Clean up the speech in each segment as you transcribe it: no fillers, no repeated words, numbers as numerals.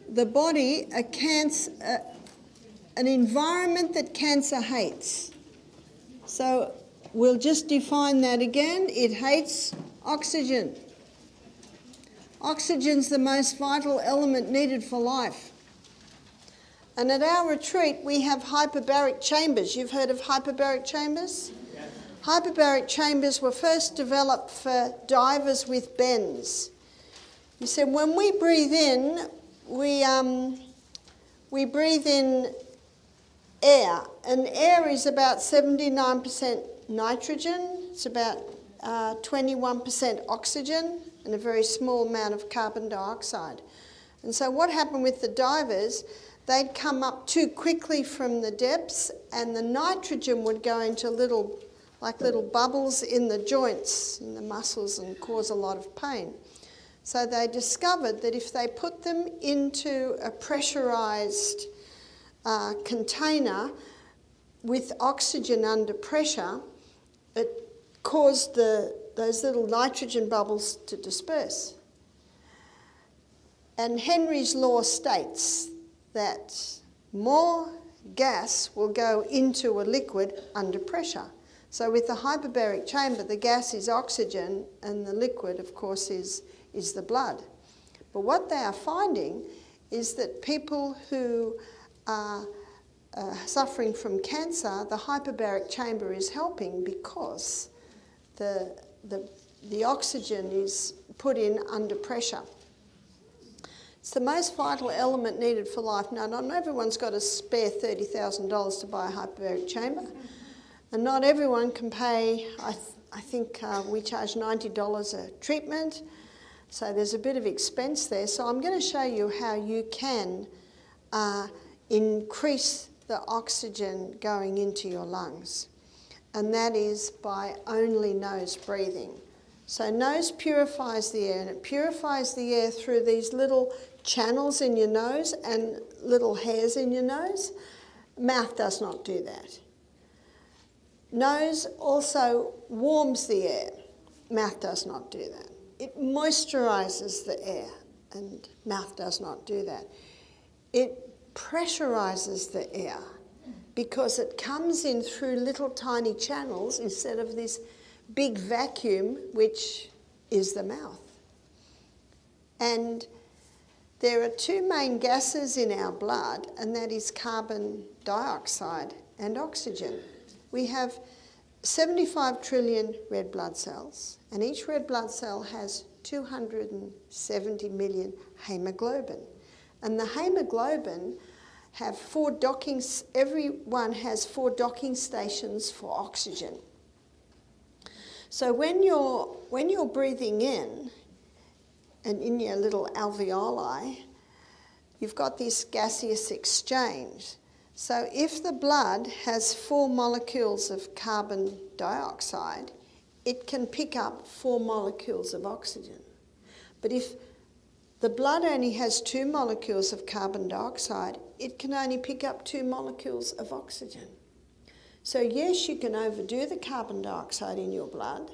the body an environment that cancer hates. So we'll just define that again. It hates oxygen. Oxygen's the most vital element needed for life. And at our retreat, we have hyperbaric chambers. You've heard of hyperbaric chambers? Yes. Hyperbaric chambers were first developed for divers with bends. You said when we breathe in, we breathe in air, and air is about 79% nitrogen, it's about 21% oxygen, and a very small amount of carbon dioxide. And so what happened with the divers, they'd come up too quickly from the depths, and the nitrogen would go into little bubbles in the joints, in the muscles, and cause a lot of pain. So they discovered that if they put them into a pressurized container with oxygen under pressure, it caused those little nitrogen bubbles to disperse. And Henry's law states that more gas will go into a liquid under pressure. So with the hyperbaric chamber, the gas is oxygen and the liquid, of course, is the blood. But what they are finding is that people who are suffering from cancer, the hyperbaric chamber is helping because the oxygen is put in under pressure. It's the most vital element needed for life. Now, not everyone's got a spare $30,000 to buy a hyperbaric chamber, and not everyone can pay, I think we charge $90 a treatment, so there's a bit of expense there. So I'm going to show you how you can increase the oxygen going into your lungs, and that is by only nose breathing. So nose purifies the air, and it purifies the air through these little channels in your nose and little hairs in your nose. Mouth does not do that. Nose also warms the air. Mouth does not do that. It moisturizes the air, and mouth does not do that. It pressurizes the air because it comes in through little tiny channels instead of this big vacuum, which is the mouth. And there are two main gases in our blood, and that is carbon dioxide and oxygen. We have 75 trillion red blood cells, and each red blood cell has 270 million hemoglobin. And the hemoglobin have every one has 4 docking stations for oxygen. So when you're breathing in, and in your little alveoli, you've got this gaseous exchange. So if the blood has 4 molecules of carbon dioxide, it can pick up 4 molecules of oxygen. But if the blood only has 2 molecules of carbon dioxide, it can only pick up 2 molecules of oxygen. So yes, you can overdo the carbon dioxide in your blood,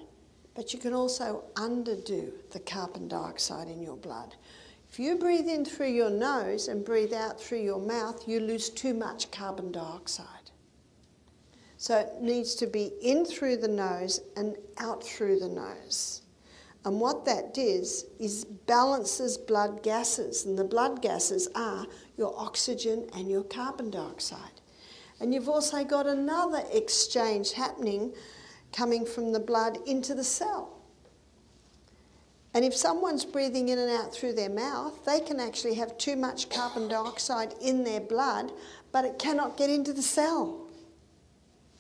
but you can also underdo the carbon dioxide in your blood. If you breathe in through your nose and breathe out through your mouth, you lose too much carbon dioxide. So it needs to be in through the nose and out through the nose. And what that does is balances blood gases, and the blood gases are your oxygen and your carbon dioxide. And you've also got another exchange happening coming from the blood into the cell. And if someone's breathing in and out through their mouth, they can actually have too much carbon dioxide in their blood, but it cannot get into the cell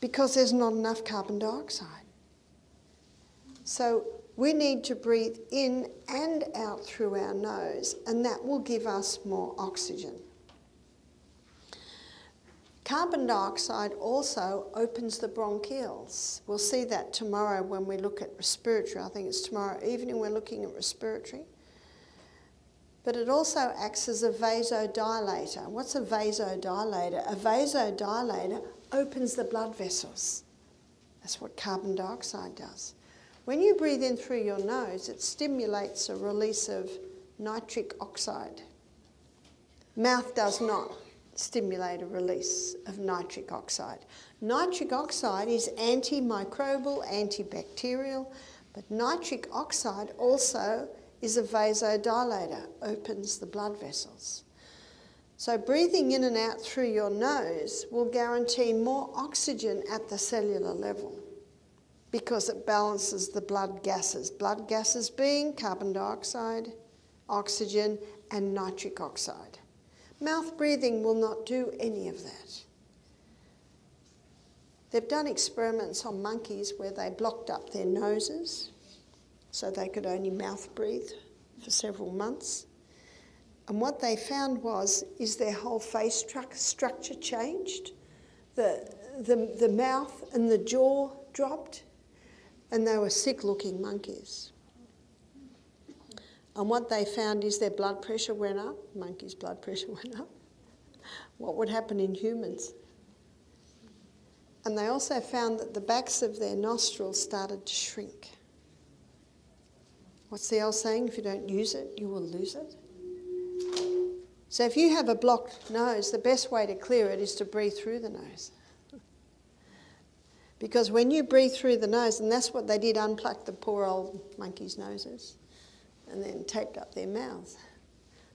because there's not enough carbon dioxide. So we need to breathe in and out through our nose, and that will give us more oxygen. Carbon dioxide also opens the bronchioles. We'll see that tomorrow when we look at respiratory. I think it's tomorrow evening we're looking at respiratory. But it also acts as a vasodilator. What's a vasodilator? A vasodilator opens the blood vessels. That's what carbon dioxide does. When you breathe in through your nose, it stimulates a release of nitric oxide. Mouth does not stimulate a release of nitric oxide. Nitric oxide is antimicrobial, antibacterial, but nitric oxide also is a vasodilator, opens the blood vessels. So breathing in and out through your nose will guarantee more oxygen at the cellular level because it balances the blood gases. Blood gases being carbon dioxide, oxygen, and nitric oxide. Mouth breathing will not do any of that. They've done experiments on monkeys where they blocked up their noses so they could only mouth breathe for several months. And what they found is their whole face structure changed. The mouth and the jaw dropped, and they were sick-looking monkeys. And what they found is their blood pressure went up. Monkeys' blood pressure went up. What would happen in humans? And they also found that the backs of their nostrils started to shrink. What's the old saying? If you don't use it, you will lose it. So if you have a blocked nose, the best way to clear it is to breathe through the nose. Because when you breathe through the nose, and that's what they did, unpluck the poor old monkeys' noses and then taped up their mouths,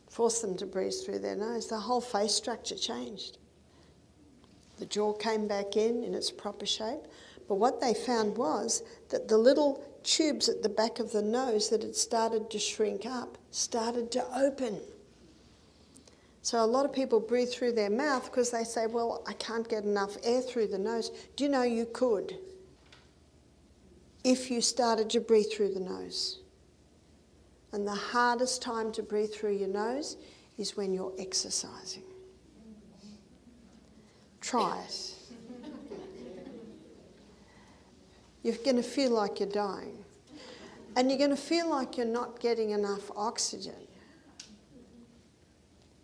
forced them to breathe through their nose, the whole face structure changed. The jaw came back in its proper shape. But what they found was that the little tubes at the back of the nose that had started to shrink up started to open. So a lot of people breathe through their mouth because they say, well, I can't get enough air through the nose. Do you know you could if you started to breathe through the nose? And the hardest time to breathe through your nose is when you're exercising. Try it. You're going to feel like you're dying. And you're going to feel like you're not getting enough oxygen.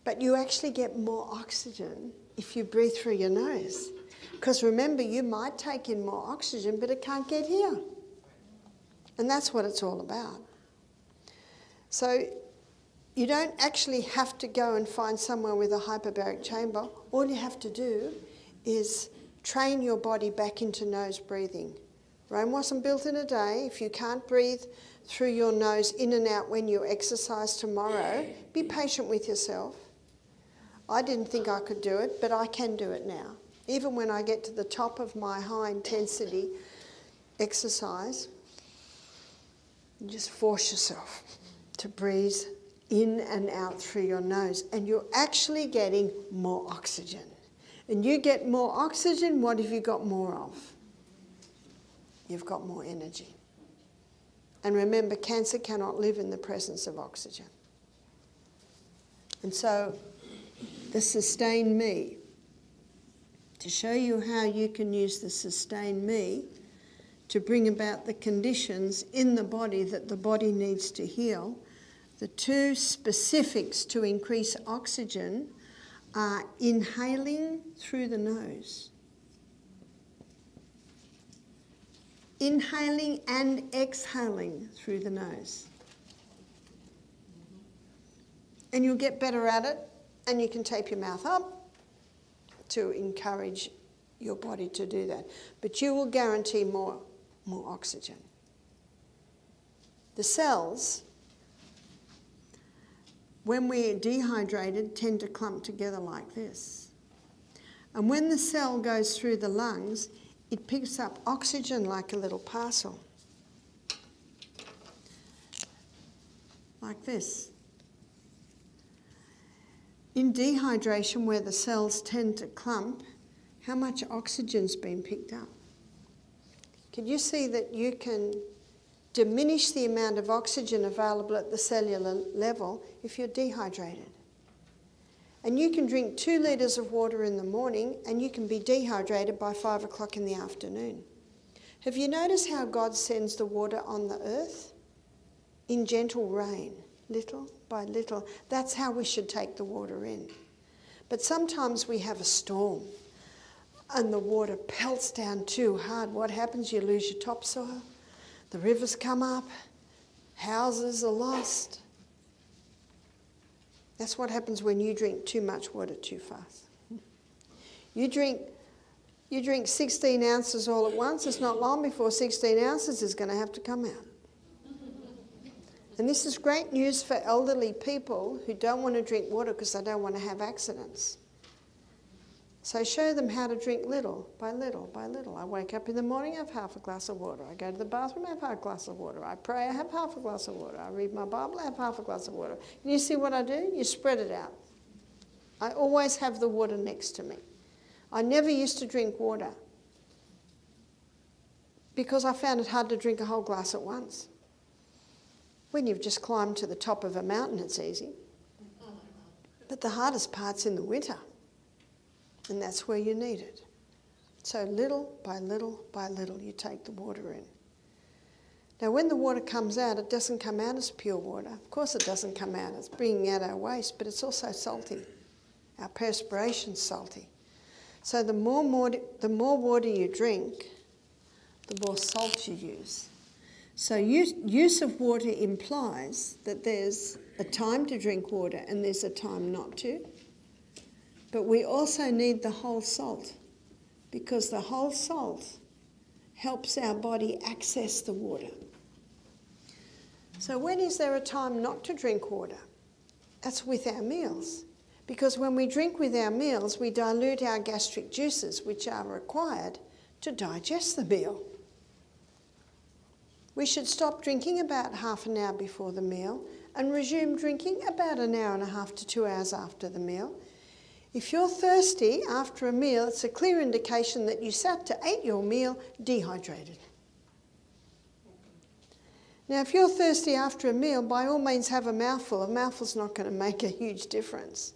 But you actually get more oxygen if you breathe through your nose. Because remember, you might take in more oxygen, but it can't get here. And that's what it's all about. So you don't actually have to go and find somewhere with a hyperbaric chamber. All you have to do is train your body back into nose breathing. Rome wasn't built in a day. If you can't breathe through your nose in and out when you exercise tomorrow, be patient with yourself. I didn't think I could do it, but I can do it now. Even when I get to the top of my high intensity exercise, you just force yourself to breathe in and out through your nose, and you're actually getting more oxygen. And you get more oxygen, what have you got more of? You've got more energy. And remember, cancer cannot live in the presence of oxygen. And so the Sustain Me, to show you how you can use the Sustain Me to bring about the conditions in the body that the body needs to heal, the two specifics to increase oxygen are inhaling through the nose. Inhaling and exhaling through the nose. And you'll get better at it, and you can tape your mouth up to encourage your body to do that. But you will guarantee more oxygen. The cells, when we're dehydrated, tend to clump together like this. And when the cell goes through the lungs, it picks up oxygen like a little parcel. Like this. In dehydration, where the cells tend to clump, how much oxygen's been picked up? Can you see that you can diminish the amount of oxygen available at the cellular level if you're dehydrated? And you can drink 2 litres of water in the morning and you can be dehydrated by 5 o'clock in the afternoon. Have you noticed how God sends the water on the earth? In gentle rain, little by little. That's how we should take the water in. But sometimes we have a storm and the water pelts down too hard. What happens? You lose your topsoil. The rivers come up. Houses are lost. That's what happens when you drink too much water too fast. You drink 16 ounces all at once, it's not long before 16 ounces is going to have to come out. And this is great news for elderly people who don't want to drink water because they don't want to have accidents. So show them how to drink little by little by little. I wake up in the morning, I have half a glass of water. I go to the bathroom, I have half a glass of water. I pray, I have half a glass of water. I read my Bible, I have half a glass of water. And you see what I do? You spread it out. I always have the water next to me. I never used to drink water because I found it hard to drink a whole glass at once. When you've just climbed to the top of a mountain, it's easy. But the hardest part's in the winter. And that's where you need it. So little by little by little, you take the water in. Now, when the water comes out, it doesn't come out as pure water. Of course it doesn't come out. It's bringing out our waste, but it's also salty. Our perspiration's salty. So the more water you drink, the more salt you use. So use of water implies that there's a time to drink water and there's a time not to. But we also need the whole salt, because the whole salt helps our body access the water. So when is there a time not to drink water? That's with our meals. Because when we drink with our meals, we dilute our gastric juices, which are required to digest the meal. We should stop drinking about half an hour before the meal and resume drinking about an hour and a half to 2 hours after the meal. If you're thirsty after a meal, it's a clear indication that you sat to eat your meal dehydrated. Now, if you're thirsty after a meal, by all means have a mouthful. A mouthful's not going to make a huge difference,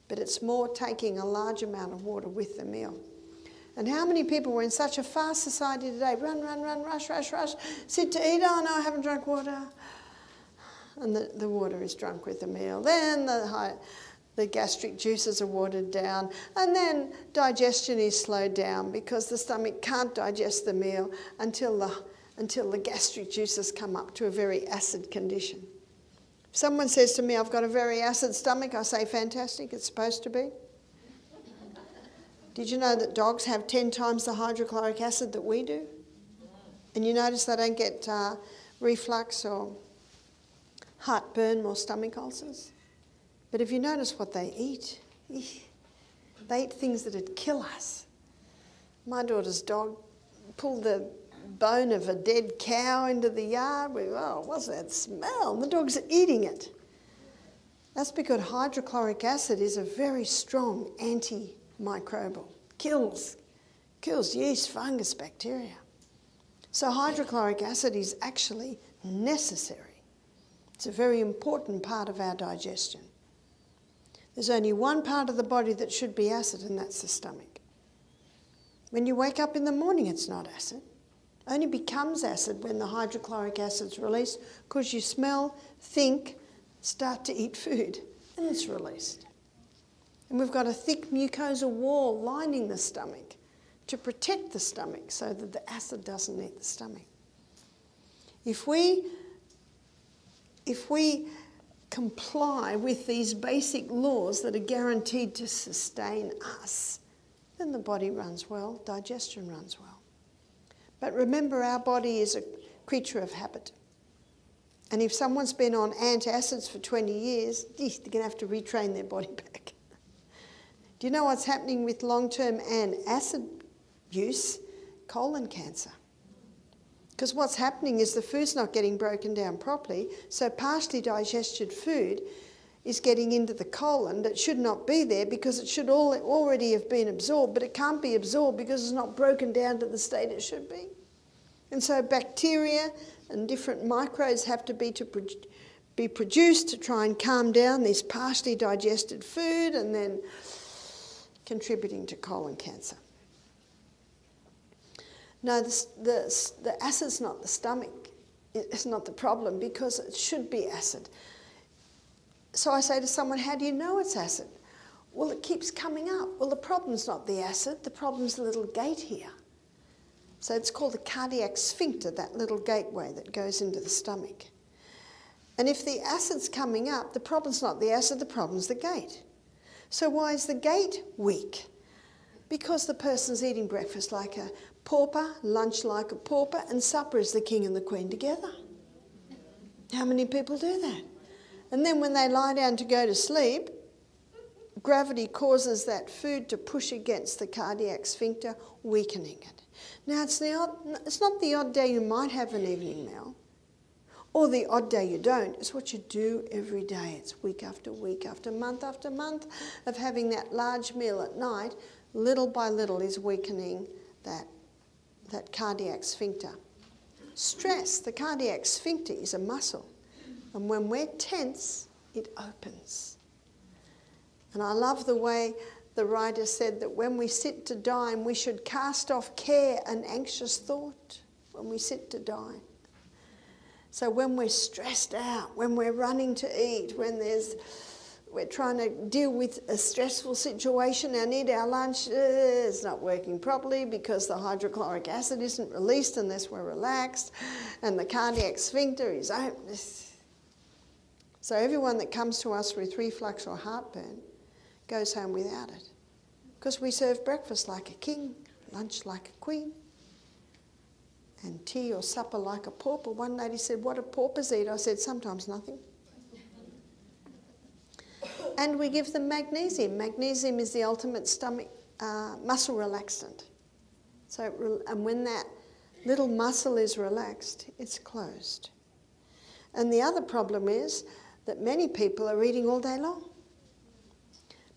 but it's more taking a large amount of water with the meal. And how many people were in such a fast society today? Run, run, run, rush, rush, rush. Sit to eat. Oh, no, I haven't drunk water. And the water is drunk with the meal. Then the gastric juices are watered down, and then digestion is slowed down because the stomach can't digest the meal until the gastric juices come up to a very acid condition. If someone says to me, I've got a very acid stomach, I say, fantastic, it's supposed to be. Did you know that dogs have 10 times the hydrochloric acid that we do? And you notice they don't get reflux or heartburn or stomach ulcers? But if you notice what they eat, they eat things that would kill us. My daughter's dog pulled the bone of a dead cow into the yard. What's that smell? And the dog's eating it. That's because hydrochloric acid is a very strong antimicrobial. Kills yeast, fungus, bacteria. So hydrochloric acid is actually necessary. It's a very important part of our digestion. There's only one part of the body that should be acid, and that's the stomach. When you wake up in the morning, it's not acid. It only becomes acid when the hydrochloric acid's released because you smell, think, start to eat food, and it's released. And we've got a thick mucosal wall lining the stomach to protect the stomach so that the acid doesn't eat the stomach. If we comply with these basic laws that are guaranteed to sustain us, then the body runs well, digestion runs well. But remember, our body is a creature of habit. And if someone's been on antacids for 20 years, they're going to have to retrain their body back. Do you know what's happening with long-term antacid use? Colon cancer. Because what's happening is the food's not getting broken down properly, so partially digested food is getting into the colon that should not be there because it should already have been absorbed, but it can't be absorbed because it's not broken down to the state it should be. And so bacteria and different microbes have to be produced to try and calm down this partially digested food and then contributing to colon cancer. No, the acid's not the stomach. It's not the problem because it should be acid. So I say to someone, how do you know it's acid? Well, it keeps coming up. Well, the problem's not the acid. The problem's the little gate here. So it's called the cardiac sphincter, that little gateway that goes into the stomach. And if the acid's coming up, the problem's not the acid, the problem's the gate. So why is the gate weak? Because the person's eating breakfast like a pauper, lunch like a pauper, and supper is the king and the queen together. How many people do that? And then when they lie down to go to sleep, gravity causes that food to push against the cardiac sphincter, weakening it. Now, it's not the odd day you might have an evening meal, or the odd day you don't. It's what you do every day. It's week after month after month of having that large meal at night, little by little is weakening that cardiac sphincter. Stress, the cardiac sphincter is a muscle. And when we're tense, it opens. And I love the way the writer said that when we sit to dine, we should cast off care and anxious thought when we sit to dine. So when we're stressed out, when we're running to eat, when we're trying to deal with a stressful situation and eat our lunch, it's not working properly because the hydrochloric acid isn't released unless we're relaxed, and the cardiac sphincter is open. So everyone that comes to us with reflux or heartburn goes home without it, because we serve breakfast like a king, lunch like a queen, and tea or supper like a pauper. One lady said, "What do paupers eat?" I said, "Sometimes nothing." And we give them magnesium. Magnesium is the ultimate stomach muscle relaxant. And when that little muscle is relaxed, it's closed. And the other problem is that many people are eating all day long.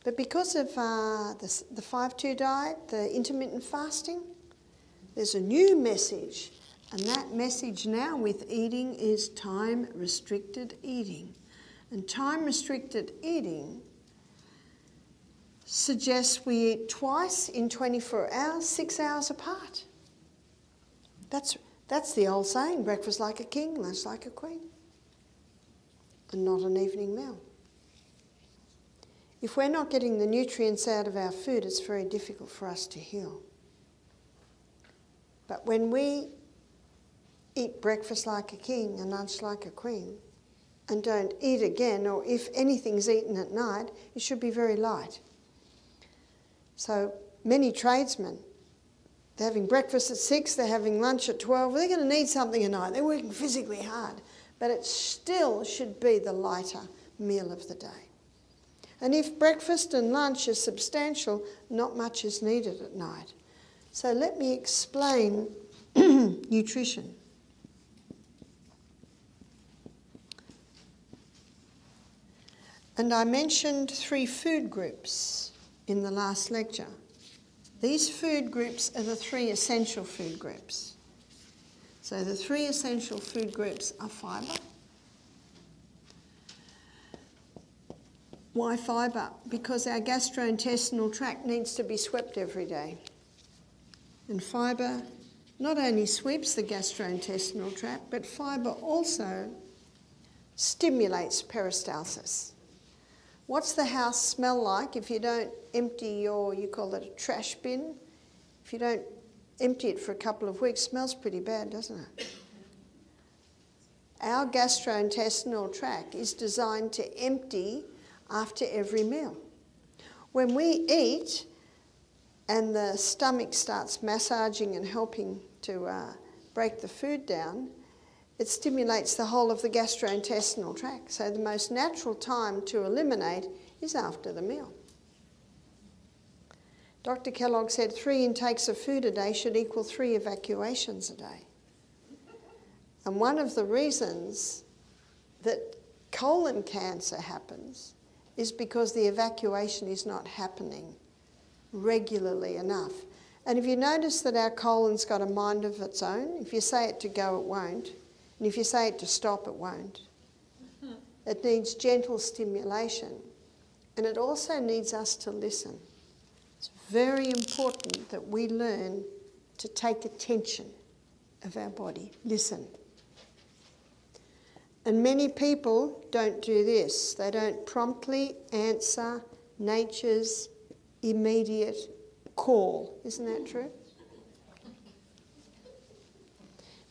But because of the 5-2 diet, the intermittent fasting, there's a new message. And that message now with eating is time-restricted eating. And time-restricted eating suggests we eat twice in 24 hours, 6 hours apart. That's the old saying, breakfast like a king, lunch like a queen. And not an evening meal. If we're not getting the nutrients out of our food, it's very difficult for us to heal. But when we eat breakfast like a king and lunch like a queen, and don't eat again, or if anything's eaten at night, it should be very light. So many tradesmen, they're having breakfast at 6, they're having lunch at 12, they're going to need something at night. They're working physically hard. But it still should be the lighter meal of the day. And if breakfast and lunch is substantial, not much is needed at night. So let me explain nutrition. And I mentioned 3 food groups in the last lecture. These food groups are the 3 essential food groups. So the 3 essential food groups are fibre. Why fibre? Because our gastrointestinal tract needs to be swept every day. And fibre not only sweeps the gastrointestinal tract, but fibre also stimulates peristalsis. What's the house smell like if you don't empty you call it a trash bin? If you don't empty it for a couple of weeks, it smells pretty bad, doesn't it? Our gastrointestinal tract is designed to empty after every meal. When we eat and the stomach starts massaging and helping to break the food down, it stimulates the whole of the gastrointestinal tract. So the most natural time to eliminate is after the meal. Dr. Kellogg said 3 intakes of food a day should equal 3 evacuations a day. And one of the reasons that colon cancer happens is because the evacuation is not happening regularly enough. And if you notice that our colon's got a mind of its own, if you say it to go, it won't. And if you say it to stop, it won't. It needs gentle stimulation. And it also needs us to listen. It's very important that we learn to take attention of our body. Listen. And many people don't do this. They don't promptly answer nature's immediate call. Isn't that true?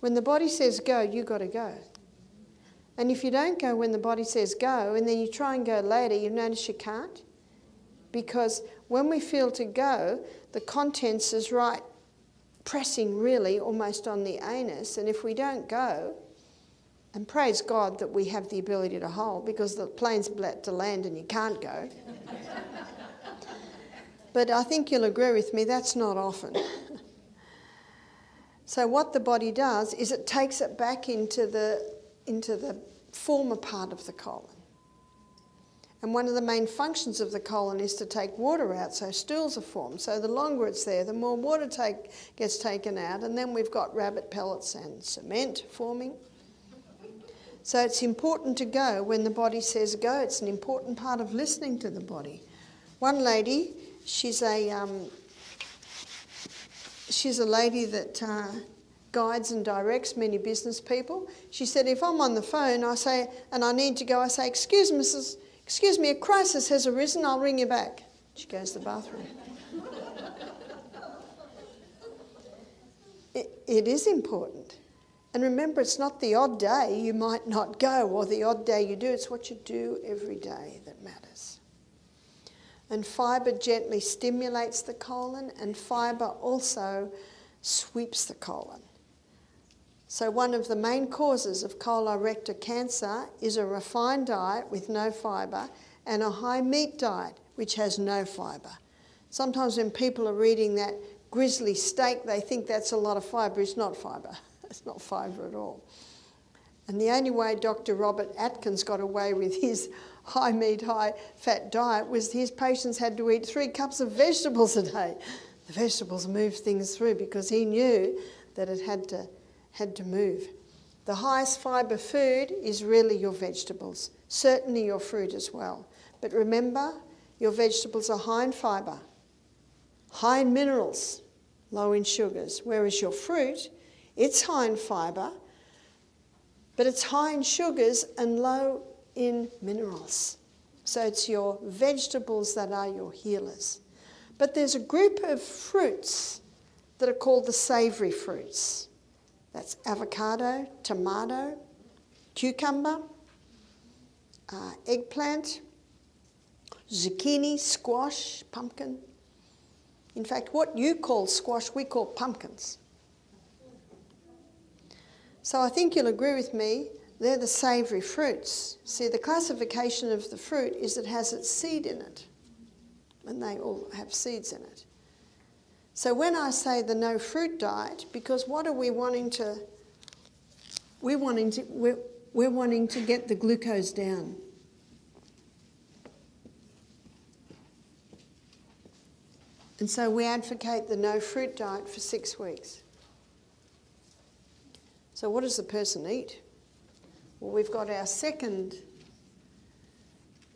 When the body says go, you've got to go. And if you don't go when the body says go, and then you try and go later, you notice you can't. Because when we feel to go, the contents is right, pressing really almost on the anus. And if we don't go, and praise God that we have the ability to hold, because the plane's about to land and you can't go. But I think you'll agree with me, that's not often. So what the body does is it takes it back into the former part of the colon. And one of the main functions of the colon is to take water out, so stools are formed. So the longer it's there, the more water gets taken out, and then we've got rabbit pellets and cement forming. So it's important to go when the body says go. It's an important part of listening to the body. One lady, she's a lady that guides and directs many business people. She said, if I'm on the phone, I say, and I need to go, I say, excuse me, a crisis has arisen, I'll ring you back. She goes to the bathroom. It is important. And remember, it's not the odd day you might not go or the odd day you do, it's what you do every day that matters. And fibre gently stimulates the colon, and fibre also sweeps the colon. So one of the main causes of colorectal cancer is a refined diet with no fibre and a high meat diet which has no fibre. Sometimes when people are reading that grizzly steak, they think that's a lot of fibre. It's not fibre. It's not fibre at all. And the only way Dr. Robert Atkins got away with his high meat, high fat diet was his patients had to eat 3 cups of vegetables a day. The vegetables moved things through because he knew that it had to move. The highest fibre food is really your vegetables, certainly your fruit as well. But remember, your vegetables are high in fibre, high in minerals, low in sugars, whereas your fruit, it's high in fibre, but it's high in sugars and low in minerals. So it's your vegetables that are your healers. But there's a group of fruits that are called the savoury fruits. That's avocado, tomato, cucumber, eggplant, zucchini, squash, pumpkin. In fact, what you call squash, we call pumpkins. So I think you'll agree with me, they're the savoury fruits. See, the classification of the fruit is it has its seed in it, and they all have seeds in it. So when I say the no fruit diet, because what are we wanting to? We're wanting to get the glucose down. And so we advocate the no fruit diet for 6 weeks. So what does the person eat? Well, we've got our second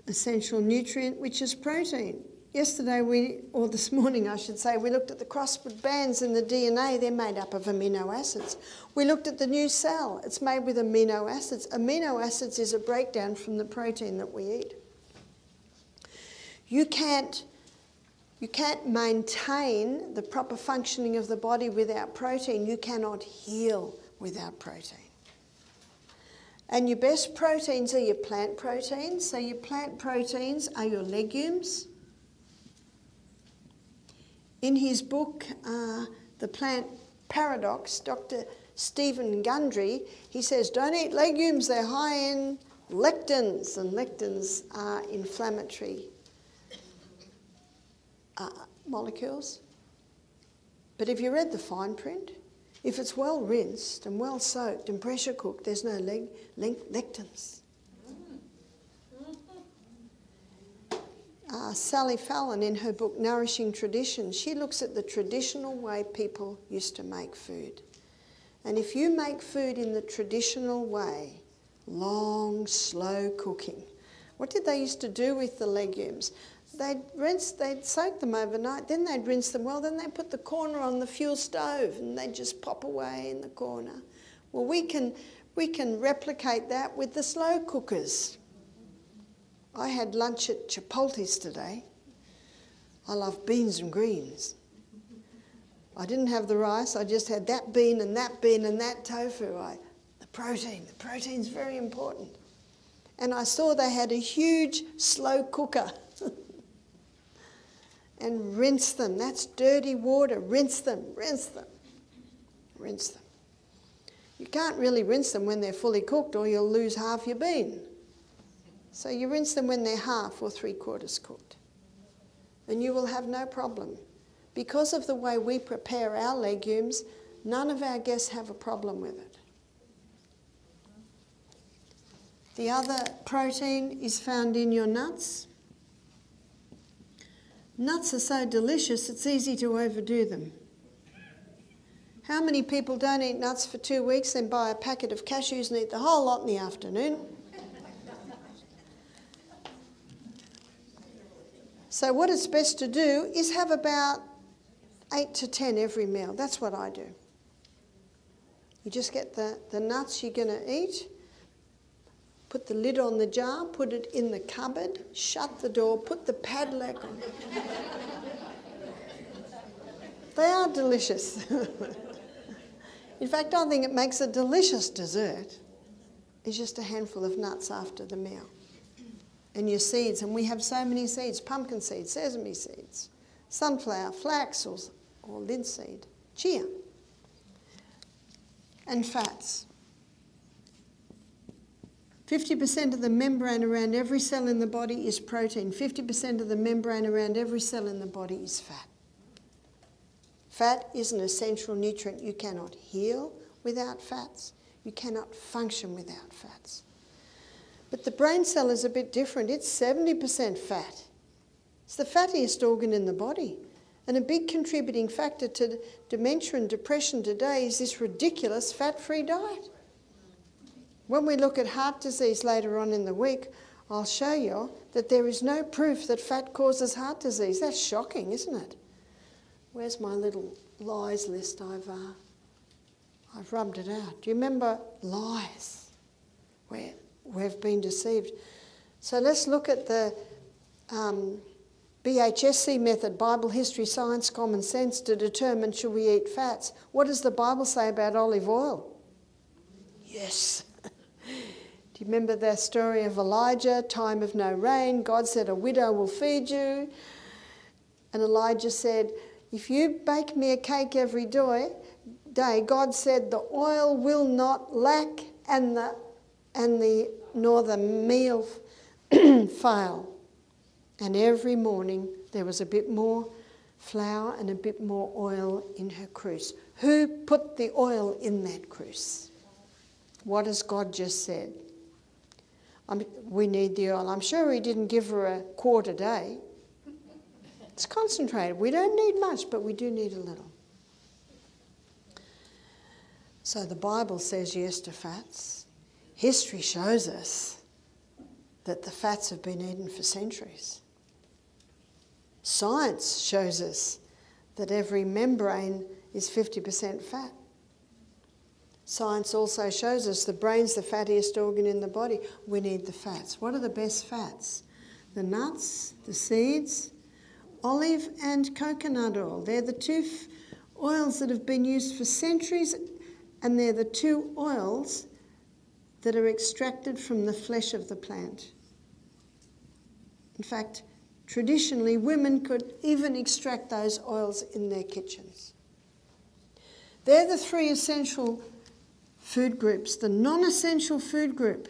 essential nutrient, which is protein. Yesterday, or this morning I should say, we looked at the crossword bands in the DNA. They're made up of amino acids. We looked at the new cell. It's made with amino acids. Amino acids is a breakdown from the protein that we eat. You can't maintain the proper functioning of the body without protein. You cannot heal without protein. And your best proteins are your plant proteins. So your plant proteins are your legumes. In his book, The Plant Paradox, Dr. Stephen Gundry, he says, don't eat legumes, they're high in lectins, and lectins are inflammatory molecules. But if you read the fine print, if it's well rinsed and well soaked and pressure cooked, there's no lectins. Sally Fallon, in her book Nourishing Tradition, she looks at the traditional way people used to make food. And if you make food in the traditional way, long, slow cooking, what did they used to do with the legumes? They'd soak them overnight, then they'd rinse them well, then they'd put the corner on the fuel stove and they'd just pop away in the corner. Well, we can replicate that with the slow cookers. I had lunch at Chipotle's today. I love beans and greens. I didn't have the rice, I just had that bean and that tofu. The Protein. The protein's very important. And I saw they had a huge slow cooker. And rinse them. That's dirty water. Rinse them, rinse them, rinse them. You can't really rinse them when they're fully cooked or you'll lose half your bean. So you rinse them when they're half or 3/4 cooked. And you will have no problem. Because of the way we prepare our legumes, none of our guests have a problem with it. The other protein is found in your nuts. Nuts are so delicious, it's easy to overdo them. How many people don't eat nuts for 2 weeks, then buy a packet of cashews and eat the whole lot in the afternoon? So what it's best to do is have about 8 to 10 every meal. That's what I do. You just get the nuts you're going to eat, put the lid on the jar, put it in the cupboard, shut the door, put the padlock on. They are delicious. In fact, I think it makes a delicious dessert. It's just a handful of nuts after the meal. And your seeds, and we have so many seeds: pumpkin seeds, sesame seeds, sunflower, flax or linseed, chia. And fats. 50% of the membrane around every cell in the body is protein. 50% of the membrane around every cell in the body is fat. Fat is an essential nutrient. You cannot heal without fats. You cannot function without fats. But the brain cell is a bit different. It's 70% fat. It's the fattiest organ in the body. And a big contributing factor to dementia and depression today is this ridiculous fat-free diet. When we look at heart disease later on in the week, I'll show you that there is no proof that fat causes heart disease. That's shocking, isn't it? Where's my little lies list? I've rubbed it out. Do you remember lies? Where we've been deceived. So let's look at the BHSC method, Bible, history, science, common sense, to determine should we eat fats. What does the Bible say about olive oil? Yes. Do you remember the story of Elijah, time of no rain? God said, a widow will feed you. And Elijah said, if you bake me a cake every day, God said, the oil will not lack nor the meal fail. And every morning there was a bit more flour and a bit more oil in her cruse. Who put the oil in that cruse? What has God just said? We need the oil. I'm sure he didn't give her a quart a day. It's concentrated. We don't need much, but we do need a little. So the Bible says yes to fats. History shows us that the fats have been eaten for centuries. Science shows us that every membrane is 50% fat. Science also shows us the brain's the fattiest organ in the body. We need the fats. What are the best fats? The nuts, the seeds, olive and coconut oil. They're the two oils that have been used for centuries, and they're the two oils that are extracted from the flesh of the plant. In fact, traditionally, women could even extract those oils in their kitchens. They're the three essential food groups. The non-essential food group.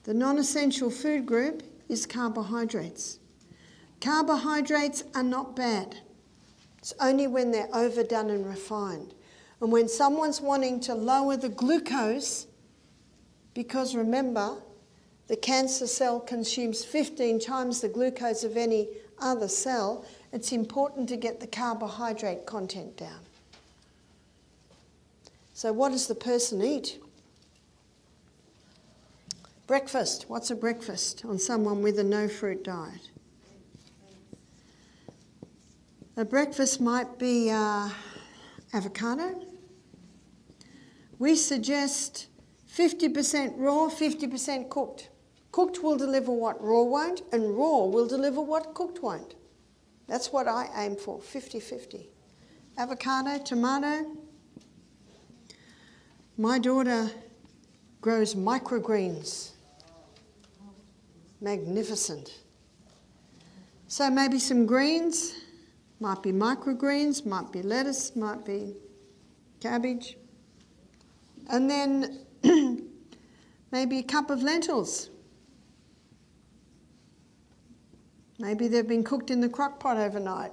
The non-essential food group is carbohydrates. Carbohydrates are not bad. It's only when they're overdone and refined. And when someone's wanting to lower the glucose, because remember, the cancer cell consumes 15 times the glucose of any other cell, it's important to get the carbohydrate content down. So what does the person eat? Breakfast. What's a breakfast on someone with a no-fruit diet? A breakfast might be avocado. We suggest 50% raw, 50% cooked. Cooked will deliver what raw won't, and raw will deliver what cooked won't. That's what I aim for, 50-50. Avocado, tomato. My daughter grows microgreens. Magnificent. So maybe some greens, might be microgreens, might be lettuce, might be cabbage. And then maybe a cup of lentils. Maybe they've been cooked in the crock pot overnight.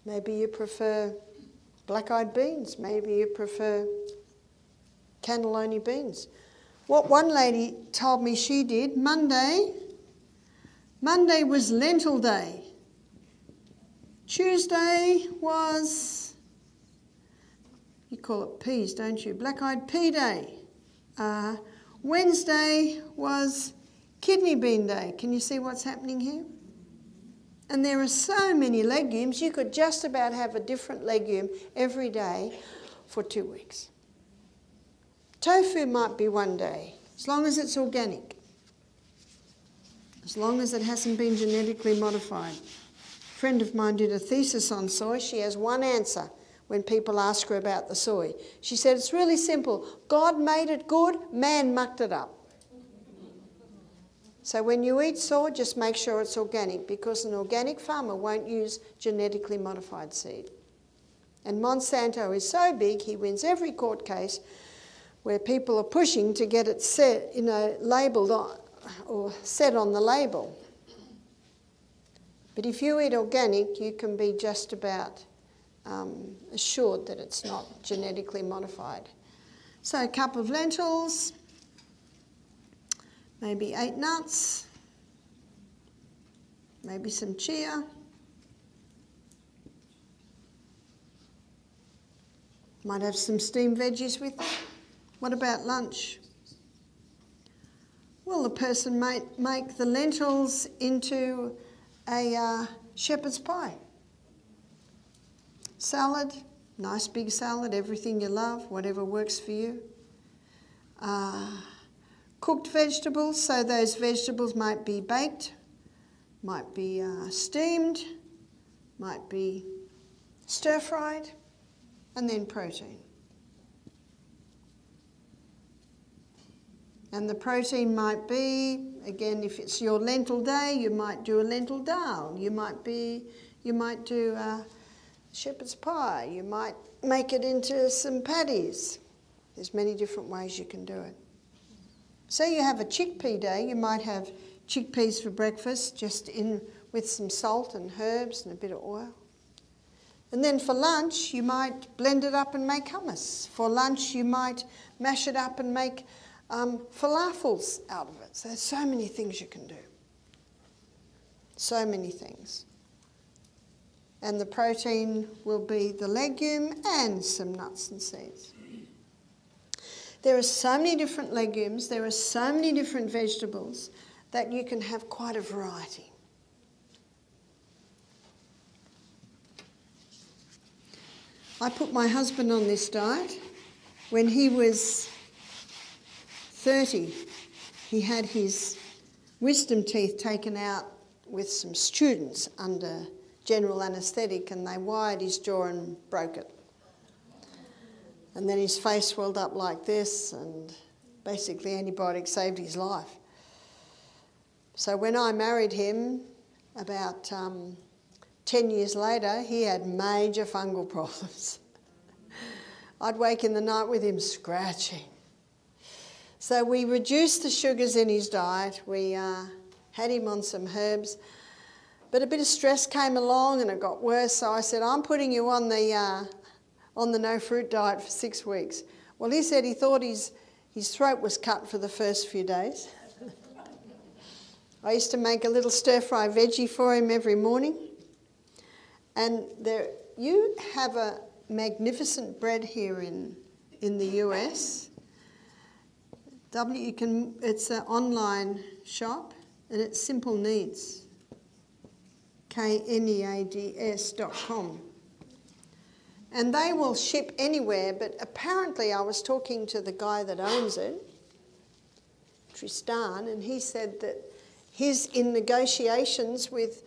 Maybe you prefer black-eyed beans. Maybe you prefer cannelloni beans. What one lady told me she did, Monday was lentil day. Tuesday was, you call it peas, don't you? Black-eyed pea day. Wednesday was kidney bean day. Can you see what's happening here? And there are so many legumes, you could just about have a different legume every day for 2 weeks. Tofu might be one day, as long as it's organic. As long as it hasn't been genetically modified. A friend of mine did a thesis on soy. She has one answer when people ask her about the soy. She said, it's really simple. God made it good, man mucked it up. So when you eat soy, just make sure it's organic, because an organic farmer won't use genetically modified seed. And Monsanto is so big, he wins every court case where people are pushing to get it set, labelled on, or set on the label. But if you eat organic, you can be just about assured that it's not genetically modified. So a cup of lentils, maybe 8 nuts, maybe some chia, might have some steamed veggies with it. What about lunch? Well, the person might make the lentils into a shepherd's pie. Salad, nice big salad, everything you love, whatever works for you. Cooked vegetables, so those vegetables might be baked, might be steamed, might be stir-fried, and then protein. And the protein might be, again, if it's your lentil day, you might do a lentil dal. You might do shepherd's pie. You might make it into some patties. There's many different ways you can do it. So you have a chickpea day. You might have chickpeas for breakfast, just in with some salt and herbs and a bit of oil. And then for lunch, you might blend it up and make hummus. For lunch, you might mash it up and make falafels out of it. So there's so many things you can do. So many things. And the protein will be the legume and some nuts and seeds. There are so many different legumes, there are so many different vegetables that you can have quite a variety. I put my husband on this diet. When he was 30, he had his wisdom teeth taken out with some students under general anaesthetic, and they wired his jaw and broke it. And then his face swelled up like this, and basically antibiotics saved his life. So when I married him, about 10 years later, he had major fungal problems. I'd wake in the night with him scratching. So we reduced the sugars in his diet. We had him on some herbs. But a bit of stress came along and it got worse. So I said, I'm putting you on the no fruit diet for 6 weeks. Well, he said he thought his throat was cut for the first few days. I used to make a little stir-fry veggie for him every morning. And you have a magnificent bread here in the US. It's an online shop, and it's Simple Needs, KNEADS.com. And they will ship anywhere, but apparently I was talking to the guy that owns it, Tristan, and he said that he's in negotiations with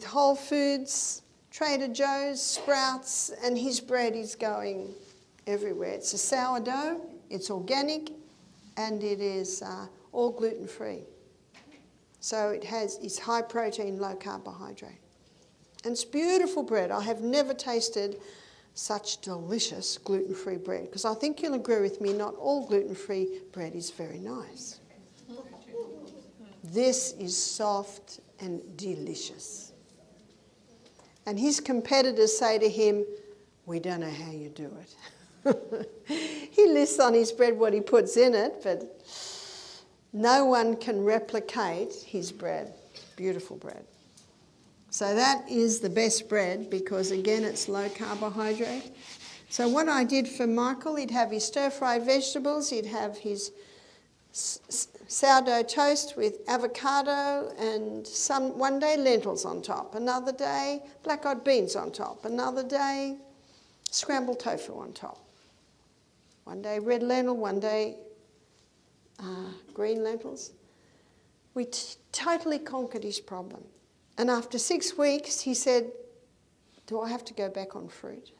Whole Foods, Trader Joe's, Sprouts, and his bread is going everywhere. It's a sourdough, it's organic, and it is all gluten-free. So it's high protein, low carbohydrate. And it's beautiful bread. I have never tasted such delicious gluten-free bread, because I think you'll agree with me, not all gluten-free bread is very nice. This is soft and delicious. And his competitors say to him, "We don't know how you do it." He lists on his bread what he puts in it, but no one can replicate his bread. Beautiful bread. So that is the best bread because, again, it's low carbohydrate. So what I did for Michael, he'd have his stir-fried vegetables, he'd have his sourdough toast with avocado and one day lentils on top, another day black-eyed beans on top, another day scrambled tofu on top. One day red lentil, one day green lentils. We totally conquered his problem. And after 6 weeks, he said, "Do I have to go back on fruit?"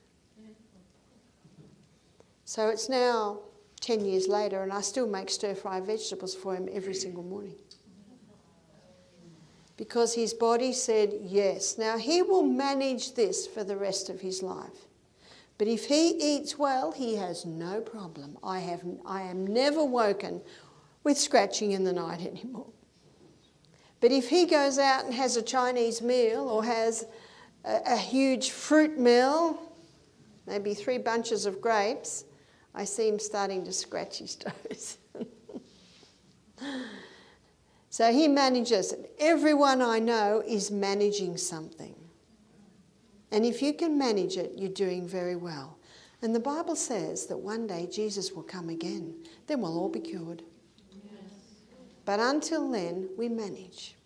So it's now 10 years later, and I still make stir-fry vegetables for him every single morning. Because his body said yes. Now, he will manage this for the rest of his life. But if he eats well, he has no problem. I am never woken with scratching in the night anymore. But if he goes out and has a Chinese meal or has a huge fruit meal, maybe 3 bunches of grapes, I see him starting to scratch his toes. So he manages it. Everyone I know is managing something. And if you can manage it, you're doing very well. And the Bible says that one day Jesus will come again. Then we'll all be cured. But until then, we manage.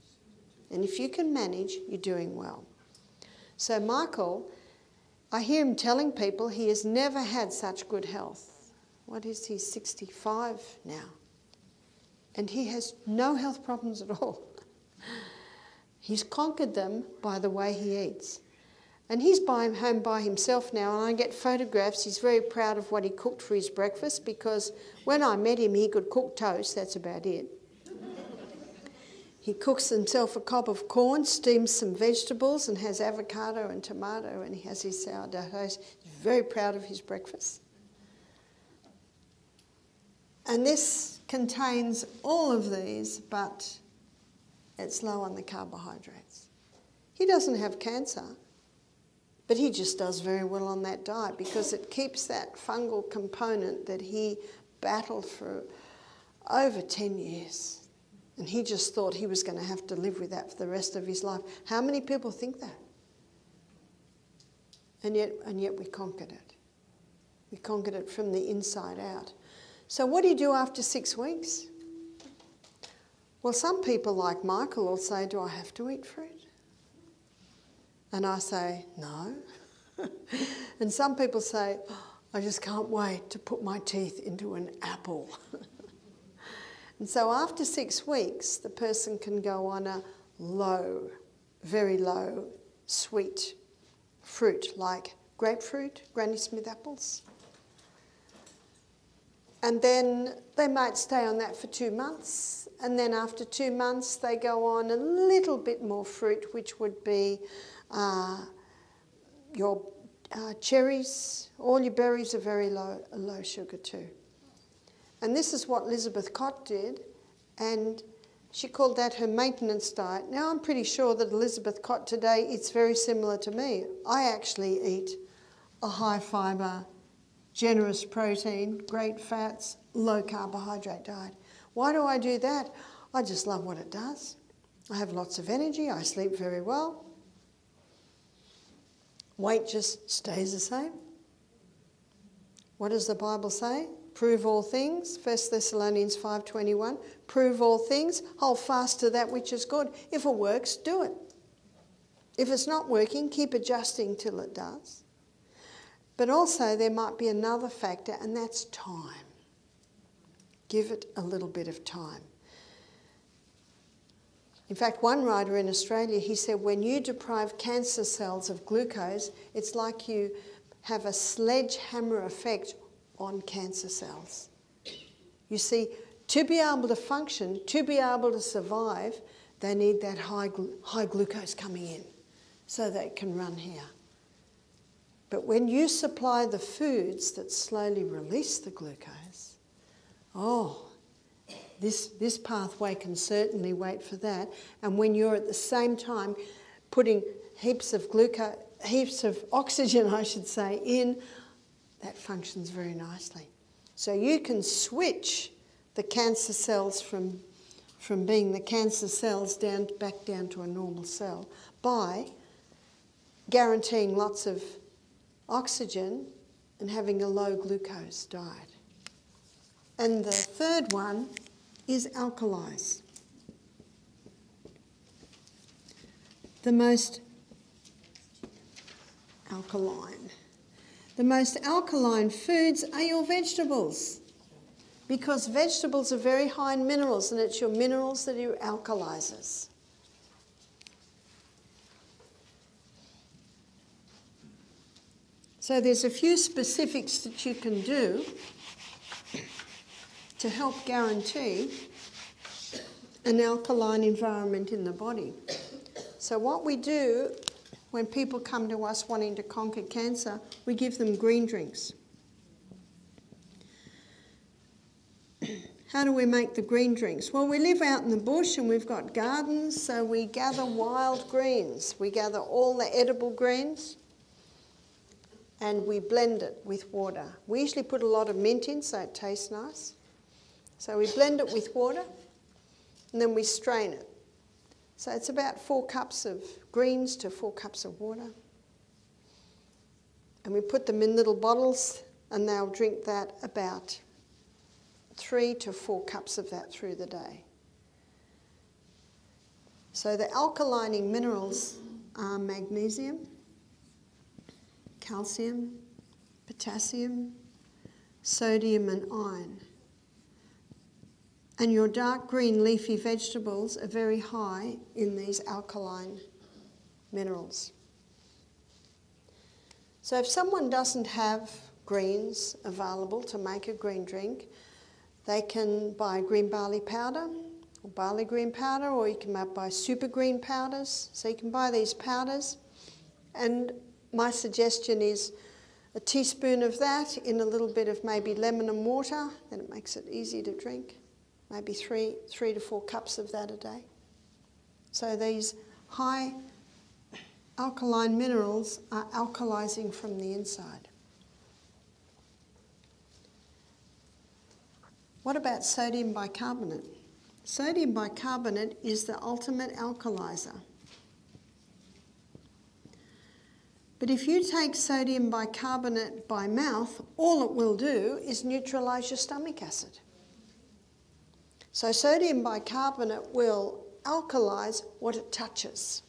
And if you can manage, you're doing well. So Michael, I hear him telling people he has never had such good health. What is he, 65 now? And he has no health problems at all. He's conquered them by the way he eats. And he's home by himself now, and I get photographs. He's very proud of what he cooked for his breakfast, because when I met him, he could cook toast, that's about it. He cooks himself a cob of corn, steams some vegetables, and has avocado and tomato, and he has his sourdough toast. He's very proud of his breakfast. And this contains all of these, but it's low on the carbohydrates. He doesn't have cancer, but he just does very well on that diet because it keeps that fungal component that he battled for over 10 years. And he just thought he was going to have to live with that for the rest of his life. How many people think that? And yet we conquered it. We conquered it from the inside out. So what do you do after 6 weeks? Well, some people like Michael will say, "Do I have to eat fruit?" And I say, "No." And some people say, "I just can't wait to put my teeth into an apple." And so after 6 weeks, the person can go on a low, very low, sweet fruit like grapefruit, Granny Smith apples. And then they might stay on that for 2 months. And then after 2 months, they go on a little bit more fruit, which would be your cherries. All your berries are very low sugar too. And this is what Elizabeth Cott did, and she called that her maintenance diet. Now, I'm pretty sure that Elizabeth Cott today eats very similar to me. I actually eat a high fibre, generous protein, great fats, low carbohydrate diet. Why do I do that? I just love what it does. I have lots of energy, I sleep very well. Weight just stays the same. What does the Bible say? Prove all things, 1 Thessalonians 5:21. Prove all things, hold fast to that which is good. If it works, do it. If it's not working, keep adjusting till it does. But also there might be another factor, and that's time. Give it a little bit of time. In fact, one writer in Australia, he said, when you deprive cancer cells of glucose, it's like you have a sledgehammer effect on cancer cells. You see, to be able to function, to be able to survive, they need that high glucose coming in so they can run here. But when you supply the foods that slowly release the glucose, this pathway can certainly wait for that. And when you're at the same time putting heaps of oxygen, I should say, in, that functions very nicely. So you can switch the cancer cells from being the cancer cells back down to a normal cell by guaranteeing lots of oxygen and having a low glucose diet. And the third one is alkalis. The most alkaline foods are your vegetables, because vegetables are very high in minerals, and it's your minerals that are alkalizers. So there's a few specifics that you can do to help guarantee an alkaline environment in the body. So what we do when people come to us wanting to conquer cancer, we give them green drinks. How do we make the green drinks? Well, we live out in the bush and we've got gardens, so we gather wild greens. We gather all the edible greens and we blend it with water. We usually put a lot of mint in so it tastes nice. So we blend it with water and then we strain it. So it's about 4 cups of greens to 4 cups of water. And we put them in little bottles and they'll drink that about 3 to 4 cups of that through the day. So the alkalining minerals are magnesium, calcium, potassium, sodium and iron. And your dark green leafy vegetables are very high in these alkaline minerals. So if someone doesn't have greens available to make a green drink, they can buy green barley powder or barley green powder, or you can buy super green powders. So you can buy these powders, and my suggestion is a teaspoon of that in a little bit of maybe lemon and water, then it makes it easy to drink. Maybe 3 to 4 cups of that a day. So these high alkaline minerals are alkalizing from the inside. What about sodium bicarbonate? Sodium bicarbonate is the ultimate alkalizer. But if you take sodium bicarbonate by mouth, all it will do is neutralise your stomach acid. So sodium bicarbonate will alkalise what it touches.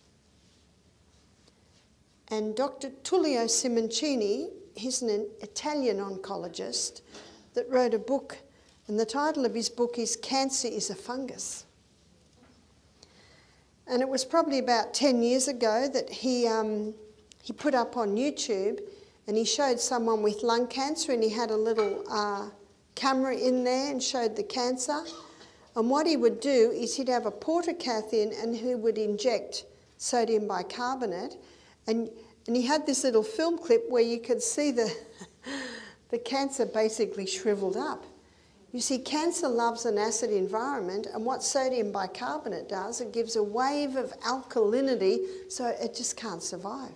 And Dr. Tullio Simoncini, he's an Italian oncologist that wrote a book, and the title of his book is Cancer is a Fungus. And it was probably about 10 years ago that he put up on YouTube, and he showed someone with lung cancer, and he had a little camera in there and showed the cancer. And what he would do is he'd have a portacath in and he would inject sodium bicarbonate, and he had this little film clip where you could see the cancer basically shriveled up. You see, cancer loves an acid environment, and what sodium bicarbonate does, it gives a wave of alkalinity so it just can't survive.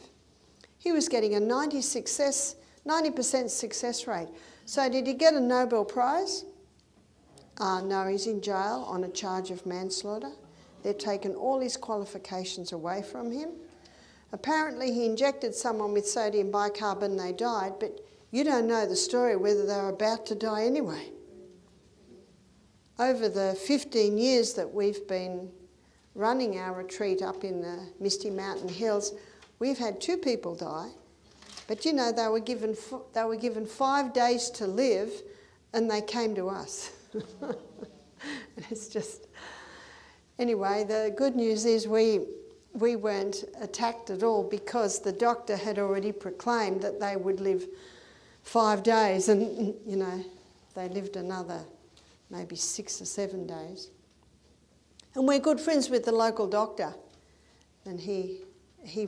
He was getting a 90% success rate. So did he get a Nobel Prize? No, he's in jail on a charge of manslaughter. They've taken all his qualifications away from him. Apparently he injected someone with sodium bicarbonate and they died, but you don't know the story whether they were about to die anyway. Over the 15 years that we've been running our retreat up in the Misty Mountain Hills, we've had 2 people die, but you know, they were given 5 days to live and they came to us. It's just... Anyway, the good news is we weren't attacked at all, because the doctor had already proclaimed that they would live 5 days, and, you know, they lived another maybe 6 or 7 days. And we're good friends with the local doctor, and he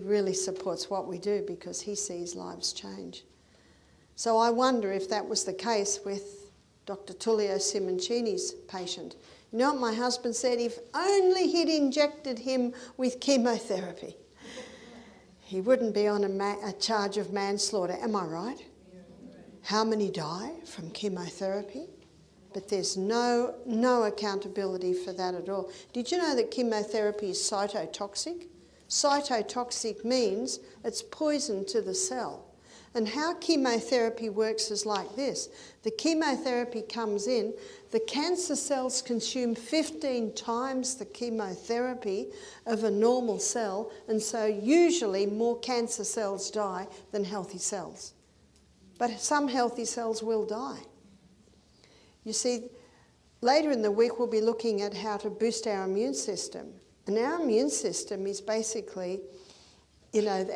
really supports what we do because he sees lives change. So I wonder if that was the case with Dr. Tullio Simoncini's patient. You know what my husband said? If only he'd injected him with chemotherapy, he wouldn't be on a charge of manslaughter. Am I right? How many die from chemotherapy? But there's no accountability for that at all. Did you know that chemotherapy is cytotoxic? Cytotoxic means it's poison to the cell. And how chemotherapy works is like this. The chemotherapy comes in, the cancer cells consume 15 times the chemotherapy of a normal cell, and so usually more cancer cells die than healthy cells. But some healthy cells will die. You see, later in the week we'll be looking at how to boost our immune system. And our immune system is basically, you know,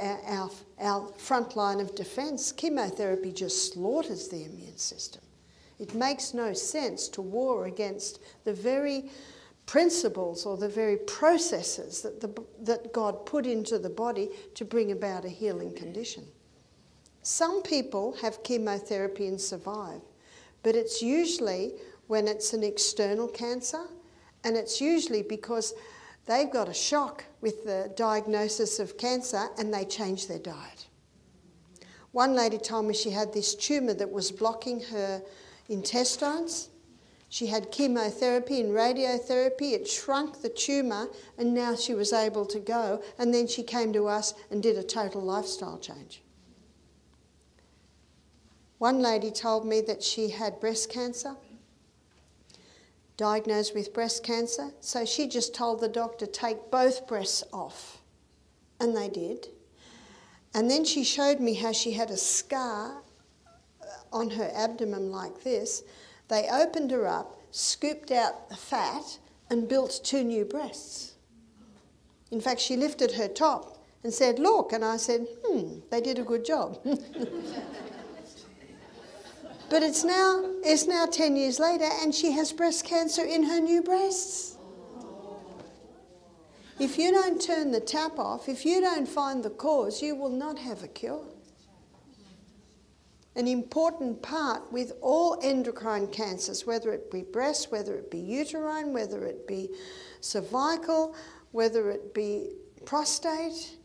our front line of defence. Chemotherapy just slaughters the immune system. It makes no sense to war against the very principles or the very processes that God put into the body to bring about a healing condition. Some people have chemotherapy and survive, but it's usually when it's an external cancer, and it's usually because they've got a shock with the diagnosis of cancer and they change their diet. One lady told me she had this tumour that was blocking her intestines. She had chemotherapy and radiotherapy. It shrunk the tumour and now she was able to go. And then she came to us and did a total lifestyle change. One lady told me that she had breast cancer, diagnosed with breast cancer, so she just told the doctor, take both breasts off. And they did. And then she showed me how she had a scar on her abdomen like this. They opened her up, scooped out the fat, and built 2 new breasts. In fact, she lifted her top and said, look, and I said, they did a good job. But it's now 10 years later and she has breast cancer in her new breasts. If you don't turn the tap off, if you don't find the cause, you will not have a cure. An important part with all endocrine cancers, whether it be breast, whether it be uterine, whether it be cervical, whether it be prostate,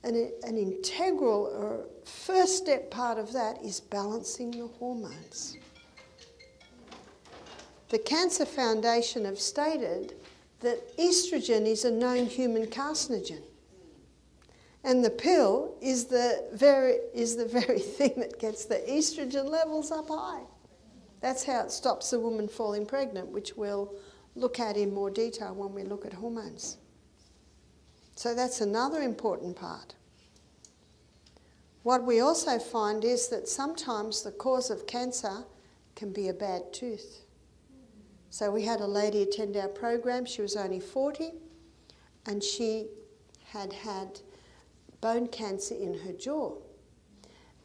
an integral or first step part of that is balancing the hormones. The Cancer Foundation have stated that estrogen is a known human carcinogen. And the pill is the very thing that gets the estrogen levels up high. That's how it stops a woman falling pregnant, which we'll look at in more detail when we look at hormones. So that's another important part. What we also find is that sometimes the cause of cancer can be a bad tooth. So we had a lady attend our program. She was only 40 and she had had bone cancer in her jaw.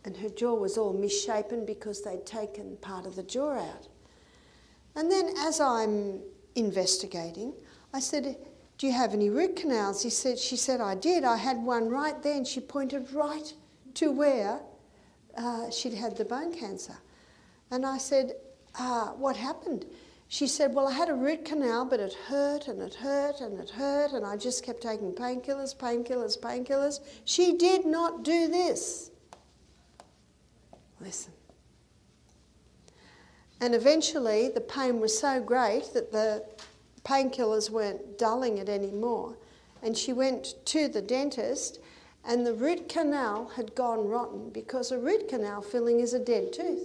And her jaw was all misshapen because they'd taken part of the jaw out. And then as I'm investigating, I said, do you have any root canals? She said, I did. I had one right there, and she pointed right to where she'd had the bone cancer. And I said, what happened? She said, well, I had a root canal, but it hurt and it hurt and it hurt, and I just kept taking painkillers, painkillers, painkillers. She did not do this. Listen. And eventually the pain was so great that the painkillers weren't dulling it anymore. And she went to the dentist and the root canal had gone rotten because a root canal filling is a dead tooth.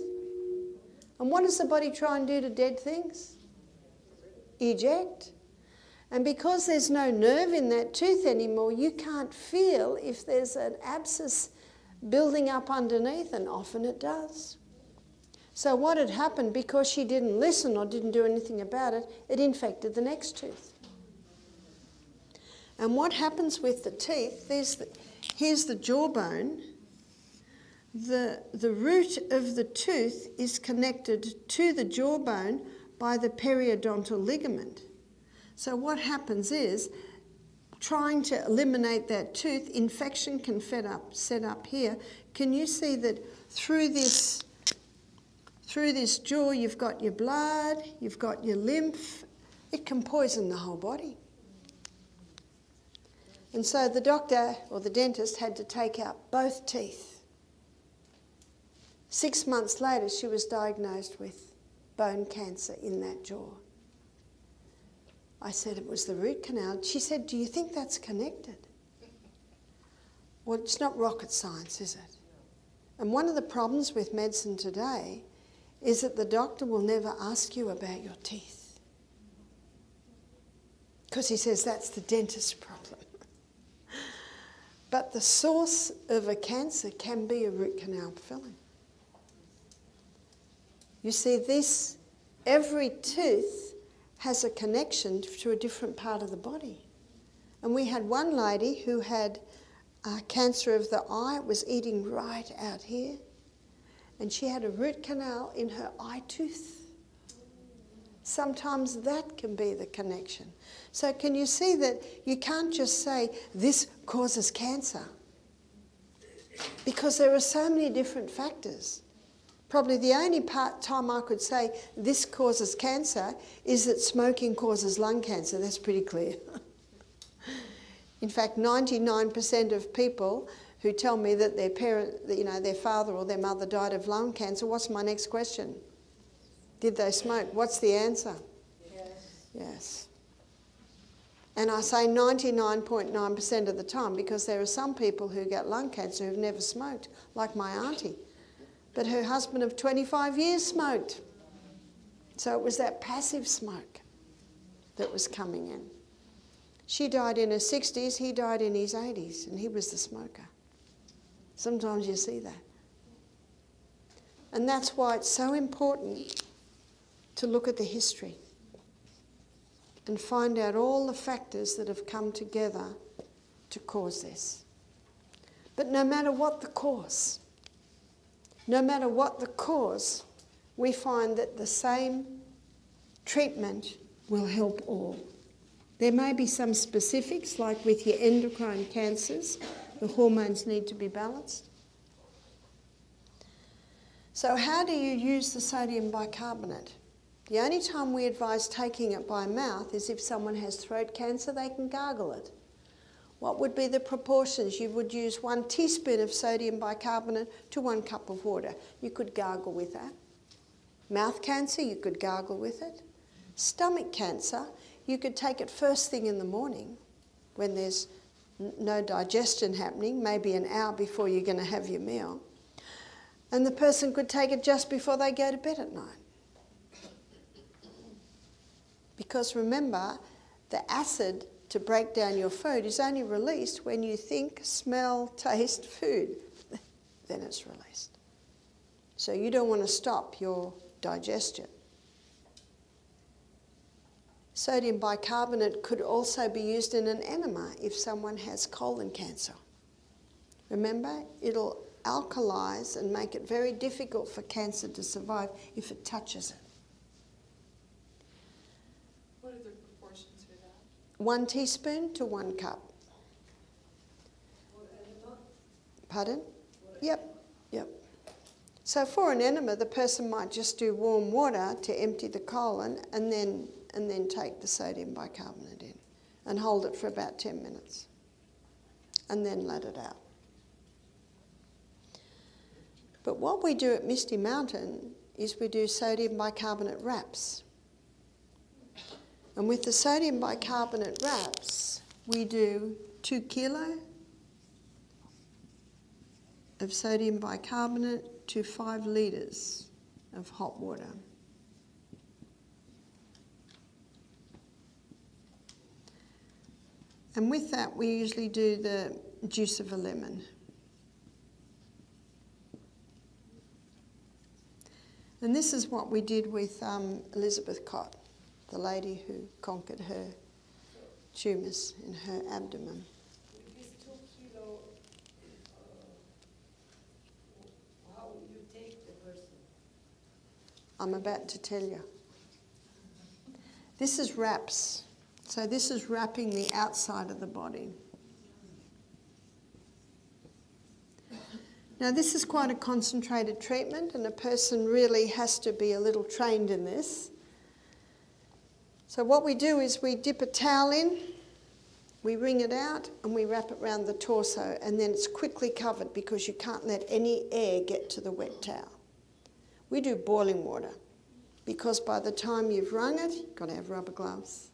And what does the body try and do to dead things? Eject. And because there's no nerve in that tooth anymore, you can't feel if there's an abscess building up underneath, and often it does. So what had happened, because she didn't listen or didn't do anything about it, it infected the next tooth. And what happens with the teeth, here's the jawbone. the root of the tooth is connected to the jawbone by the periodontal ligament. So what happens is, trying to eliminate that tooth, infection can set up here. Can you see that through this jaw you've got your blood, you've got your lymph? It can poison the whole body. And so the doctor or the dentist had to take out both teeth. 6 months later, she was diagnosed with bone cancer in that jaw. I said it was the root canal. She said, do you think that's connected? Well, it's not rocket science, is it? And one of the problems with medicine today is that the doctor will never ask you about your teeth, because he says that's the dentist's problem. But the source of a cancer can be a root canal filling. You see, every tooth has a connection to a different part of the body. And we had one lady who had cancer of the eye. It was eating right out here. And she had a root canal in her eye tooth. Sometimes that can be the connection. So can you see that you can't just say this causes cancer? Because there are so many different factors. Probably the only time I could say this causes cancer is that smoking causes lung cancer. That's pretty clear. In fact, 99% of people who tell me that their father or their mother died of lung cancer, what's my next question? Did they smoke? What's the answer? Yes. Yes. And I say 99.9% of the time, because there are some people who get lung cancer who've never smoked, like my auntie. But her husband of 25 years smoked. So it was that passive smoke that was coming in. She died in her 60s, he died in his 80s, and he was the smoker. Sometimes you see that. And that's why it's so important to look at the history and find out all the factors that have come together to cause this. But no matter what the cause, we find that the same treatment will help all. There may be some specifics, like with your endocrine cancers, the hormones need to be balanced. So how do you use the sodium bicarbonate? The only time we advise taking it by mouth is if someone has throat cancer, they can gargle it. What would be the proportions? You would use 1 teaspoon of sodium bicarbonate to 1 cup of water. You could gargle with that. Mouth cancer, you could gargle with it. Stomach cancer, you could take it first thing in the morning when there's no digestion happening, maybe an hour before you're going to have your meal. And the person could take it just before they go to bed at night. Because remember, the acid to break down your food is only released when you think, smell, taste food. Then it's released. So you don't want to stop your digestion. Sodium bicarbonate could also be used in an enema if someone has colon cancer. Remember, it'll alkalize and make it very difficult for cancer to survive if it touches it. What are the proportions for that? 1 teaspoon to 1 cup. Pardon? Yep. So for an enema, the person might just do warm water to empty the colon and then take the sodium bicarbonate in and hold it for about 10 minutes and then let it out. But what we do at Misty Mountain is we do sodium bicarbonate wraps. And with the sodium bicarbonate wraps, we do 2 kilos of sodium bicarbonate to 5 litres of hot water. And with that, we usually do the juice of a lemon. And this is what we did with Elizabeth Cott, the lady who conquered her tumours in her abdomen. This 2 kilo, I'm about to tell you. This is wraps. So this is wrapping the outside of the body. Now this is quite a concentrated treatment, and a person really has to be a little trained in this. So what we do is we dip a towel in, we wring it out, and we wrap it around the torso, and then it's quickly covered because you can't let any air get to the wet towel. We do boiling water because by the time you've wrung it, you've got to have rubber gloves.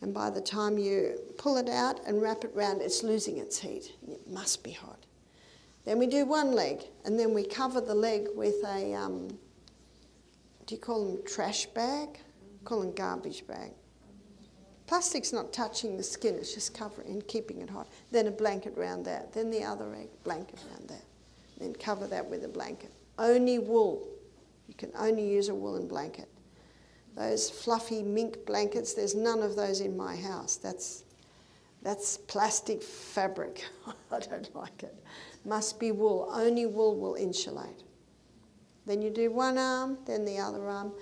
And by the time you pull it out and wrap it round, it's losing its heat. It must be hot. Then we do one leg, and then we cover the leg with a, do you call them trash bag? Call them garbage bag. Plastic's not touching the skin, it's just covering and keeping it hot. Then a blanket around that, then the other leg, blanket around that. Then cover that with a blanket. Only wool. You can only use a woolen blanket. Those fluffy mink blankets, there's none of those in my house. That's plastic fabric. I don't like it. Must be wool. Only wool will insulate. Then you do one arm, then the other arm.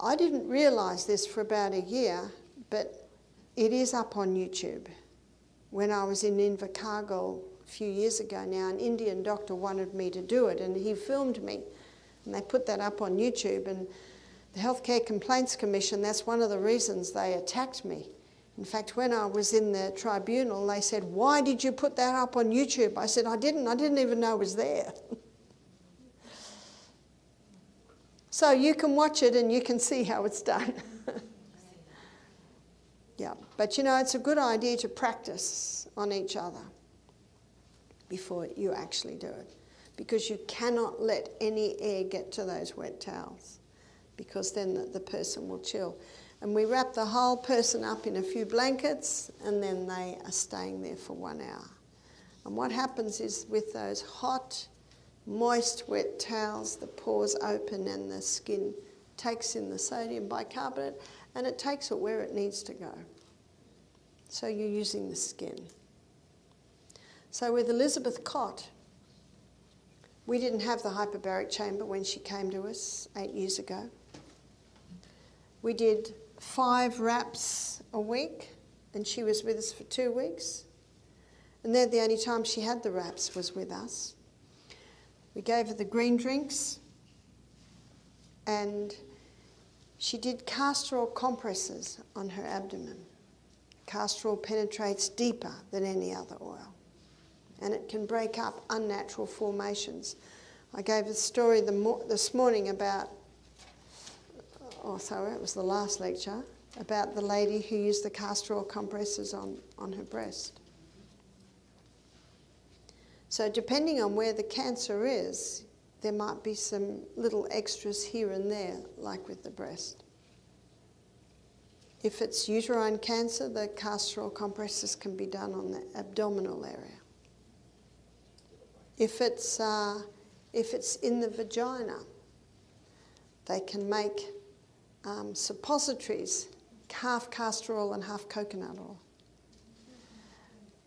I didn't realise this for about a year, but it is up on YouTube. When I was in Invercargill a few years ago now, an Indian doctor wanted me to do it, and he filmed me. And they put that up on YouTube, and the Healthcare Complaints Commission, that's one of the reasons they attacked me. In fact, when I was in the tribunal, they said, "Why did you put that up on YouTube?" I said, I didn't even know it was there. So you can watch it and you can see how it's done. Yeah, but you know, it's a good idea to practice on each other before you actually do it, because you cannot let any air get to those wet towels, because then the person will chill. And we wrap the whole person up in a few blankets, and then they are staying there for 1 hour. And what happens is, with those hot, moist, wet towels, the pores open and the skin takes in the sodium bicarbonate, and it takes it where it needs to go. So you're using the skin. So with Elizabeth Cott, we didn't have the hyperbaric chamber when she came to us 8 years ago. We did 5 wraps a week, and she was with us for 2 weeks. And then the only time she had the wraps was with us. We gave her the green drinks, and she did castor oil compresses on her abdomen. Castor oil penetrates deeper than any other oil, and it can break up unnatural formations. I gave a story this morning about, it was the last lecture, about the lady who used the castor oil compresses on her breast. So depending on where the cancer is, there might be some little extras here and there, like with the breast. If it's uterine cancer, the castor oil compresses can be done on the abdominal area. If it's in the vagina, they can make suppositories, half castor oil and half coconut oil.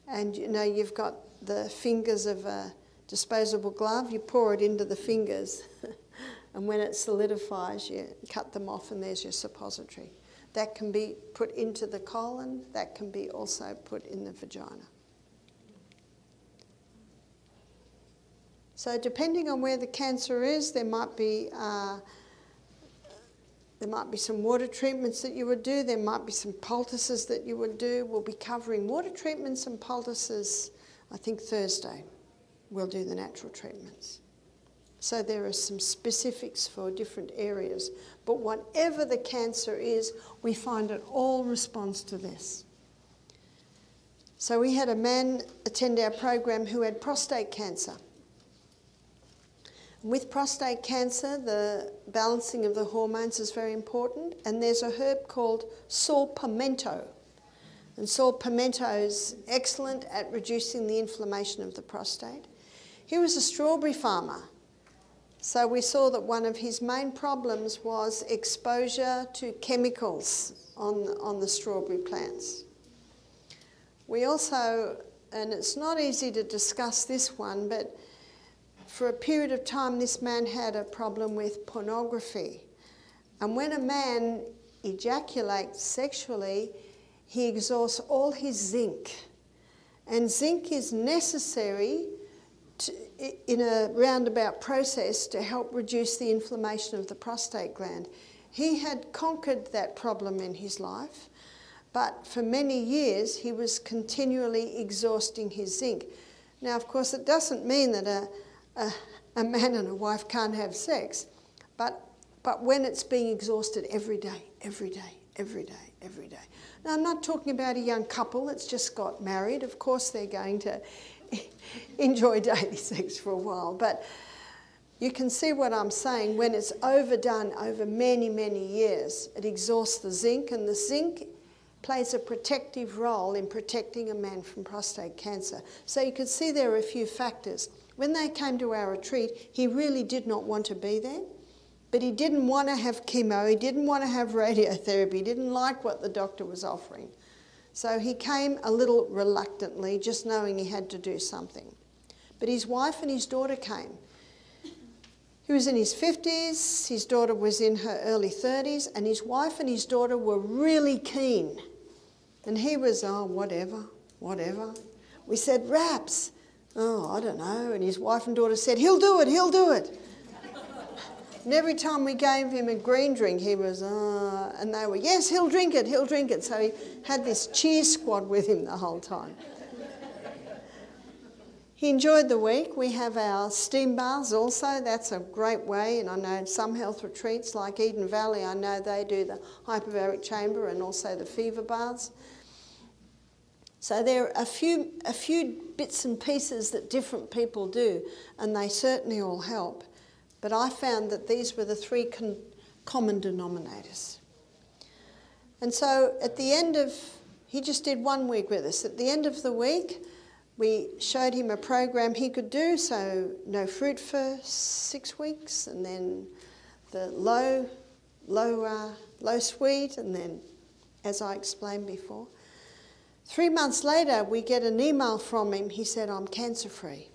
And you know, you've got the fingers of a disposable glove, you pour it into the fingers, and when it solidifies, you cut them off, and there's your suppository. That can be put into the colon, that can be also put in the vagina. So depending on where the cancer is, there might be some water treatments that you would do, there might be some poultices that you would do. We'll be covering water treatments and poultices, I think Thursday. We'll do the natural treatments. So there are some specifics for different areas. But whatever the cancer is, we find it all responds to this. So we had a man attend our program who had prostate cancer. With prostate cancer, the balancing of the hormones is very important, and there's a herb called saw pimento. And saw pimento is excellent at reducing the inflammation of the prostate. He was a strawberry farmer, so we saw that one of his main problems was exposure to chemicals on the strawberry plants. We also, and it's not easy to discuss this one, but for a period of time, this man had a problem with pornography. And when a man ejaculates sexually, he exhausts all his zinc. And zinc is necessary in a roundabout process to help reduce the inflammation of the prostate gland. He had conquered that problem in his life, but for many years he was continually exhausting his zinc. Now, of course, it doesn't mean that a man and a wife can't have sex, but when it's being exhausted every day, every day, every day, every day. Now, I'm not talking about a young couple that's just got married. Of course, they're going to enjoy daily sex for a while, but you can see what I'm saying. When it's overdone over many, many years, it exhausts the zinc, and the zinc plays a protective role in protecting a man from prostate cancer. So you can see there are a few factors. When they came to our retreat, he really did not want to be there, but he didn't want to have chemo, he didn't want to have radiotherapy, he didn't like what the doctor was offering. So he came a little reluctantly, just knowing he had to do something. But his wife and his daughter came. He was in his 50s, his daughter was in her early 30s, and his wife and his daughter were really keen. And he was, oh, whatever. We said, raps. Oh, I don't know. And his wife and daughter said, he'll do it. And every time we gave him a green drink, he was, and they were, yes, he'll drink it. So he had this cheer squad with him the whole time. He enjoyed the week. We have our steam baths also. That's a great way. And I know some health retreats like Eden Valley, I know they do the hyperbaric chamber and also the fever baths. So there are a few bits and pieces that different people do, and they certainly all help. But I found that these were the three common denominators. And so at the end of, he just did 1 week with us. At the end of the week, we showed him a program he could do, so no fruit for 6 weeks, and then the low sweet, and then, as I explained before. 3 months later, we get an email from him. He said, I'm cancer-free.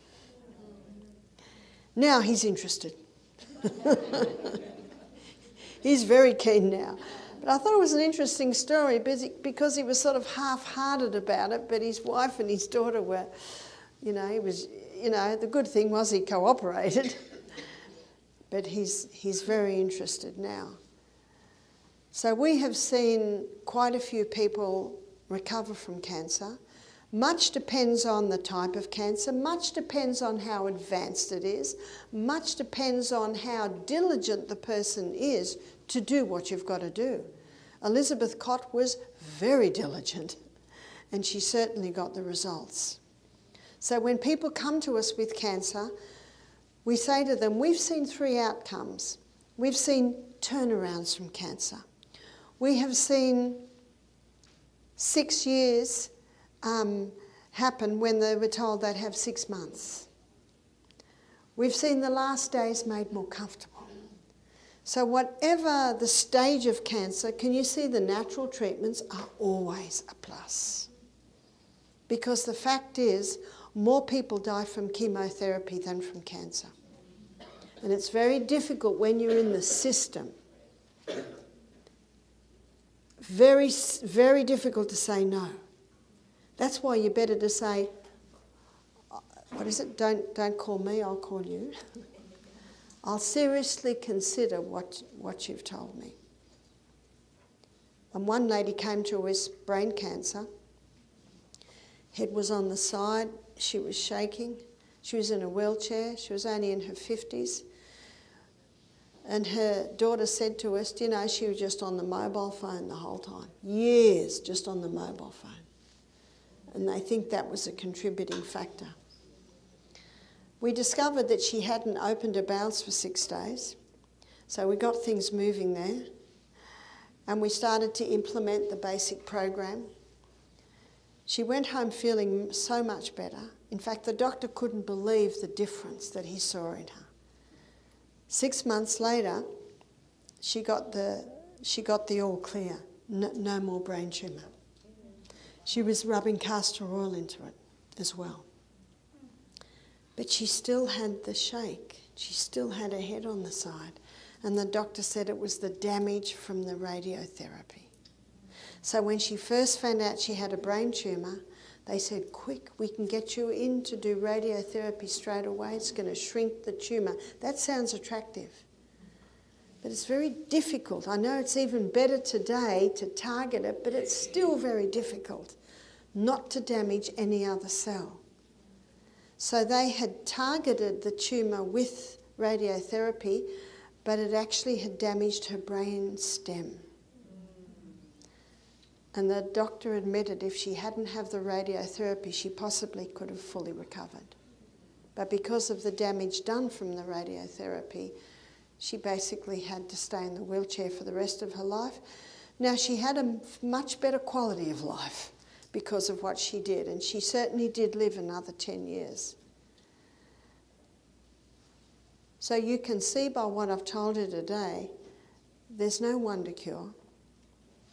Now he's interested. He's very keen now. But I thought it was an interesting story because he was sort of half-hearted about it, but his wife and his daughter were, the good thing was he cooperated. But he's very interested now. So we have seen quite a few people recover from cancer. Much depends on the type of cancer, much depends on how advanced it is, much depends on how diligent the person is to do what you've got to do. Elizabeth Cott was very diligent, and she certainly got the results. So when people come to us with cancer, we say to them, we've seen 3 outcomes. We've seen turnarounds from cancer. We have seen 6 years happen when they were told they'd have 6 months. We've seen the last days made more comfortable. So whatever the stage of cancer, can you see the natural treatments are always a plus? Because the fact is, more people die from chemotherapy than from cancer. And it's very difficult when you're in the system. Very, very difficult to say no. That's why you're better to say, what is it? Don't call me, I'll call you. I'll seriously consider what you've told me. And one lady came to us with brain cancer. Head was on the side, she was shaking. She was in a wheelchair, she was only in her 50s. And her daughter said to us, do you know, she was just on the mobile phone the whole time. Years just on the mobile phone. And they think that was a contributing factor. We discovered that she hadn't opened her bowels for 6 days. So we got things moving there. And we started to implement the basic program. She went home feeling so much better. In fact, the doctor couldn't believe the difference that he saw in her. 6 months later, she got the all clear. No more brain tumour. She was rubbing castor oil into it as well. But she still had the shake. She still had her head on the side. And the doctor said it was the damage from the radiotherapy. So when she first found out she had a brain tumour, they said, quick, we can get you in to do radiotherapy straight away. It's going to shrink the tumour. That sounds attractive. But it's very difficult. I know it's even better today to target it, but it's still very difficult not to damage any other cell. So they had targeted the tumour with radiotherapy, but it actually had damaged her brain stem. And the doctor admitted if she hadn't had the radiotherapy, she possibly could have fully recovered. But because of the damage done from the radiotherapy, she basically had to stay in the wheelchair for the rest of her life. Now, she had a much better quality of life because of what she did, and she certainly did live another 10 years. So you can see by what I've told you today, there's no wonder cure.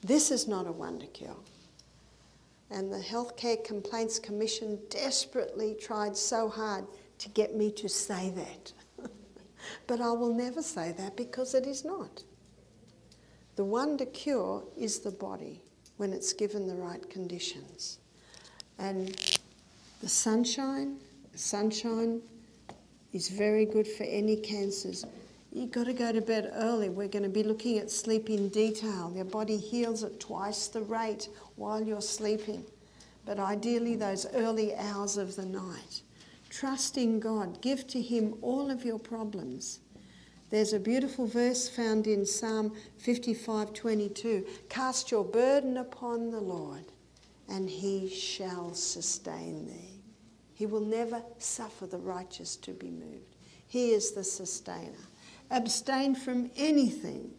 This is not a wonder cure. And the Healthcare Complaints Commission desperately tried so hard to get me to say that. But I will never say that because it is not. The wonder cure is the body when it's given the right conditions. And the sunshine is very good for any cancers. You've got to go to bed early. We're going to be looking at sleep in detail. Your body heals at twice the rate while you're sleeping. But ideally those early hours of the night. Trust in God. Give to Him all of your problems. There's a beautiful verse found in Psalm 55:22. Cast your burden upon the Lord, and He shall sustain thee. He will never suffer the righteous to be moved. He is the sustainer. Abstain from anything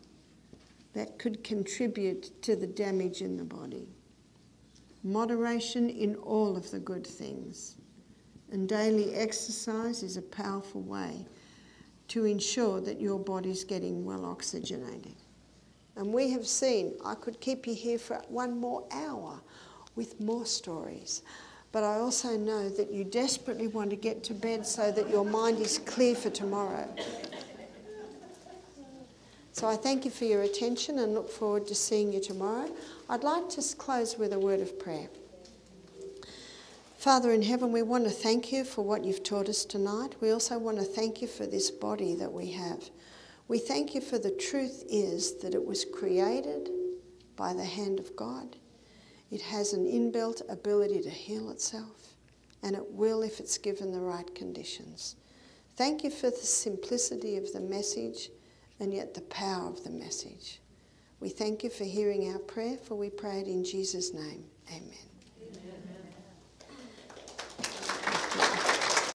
that could contribute to the damage in the body. Moderation in all of the good things. And daily exercise is a powerful way to ensure that your body's getting well oxygenated. And we have seen, I could keep you here for one more hour with more stories. But I also know that you desperately want to get to bed so that your mind is clear for tomorrow. So I thank you for your attention and look forward to seeing you tomorrow. I'd like to close with a word of prayer. Father in heaven, we want to thank you for what you've taught us tonight. We also want to thank you for this body that we have. We thank you for the truth is that it was created by the hand of God. It has an inbuilt ability to heal itself, and it will if it's given the right conditions. Thank you for the simplicity of the message and yet the power of the message. We thank you for hearing our prayer, for we pray it in Jesus' name. Amen.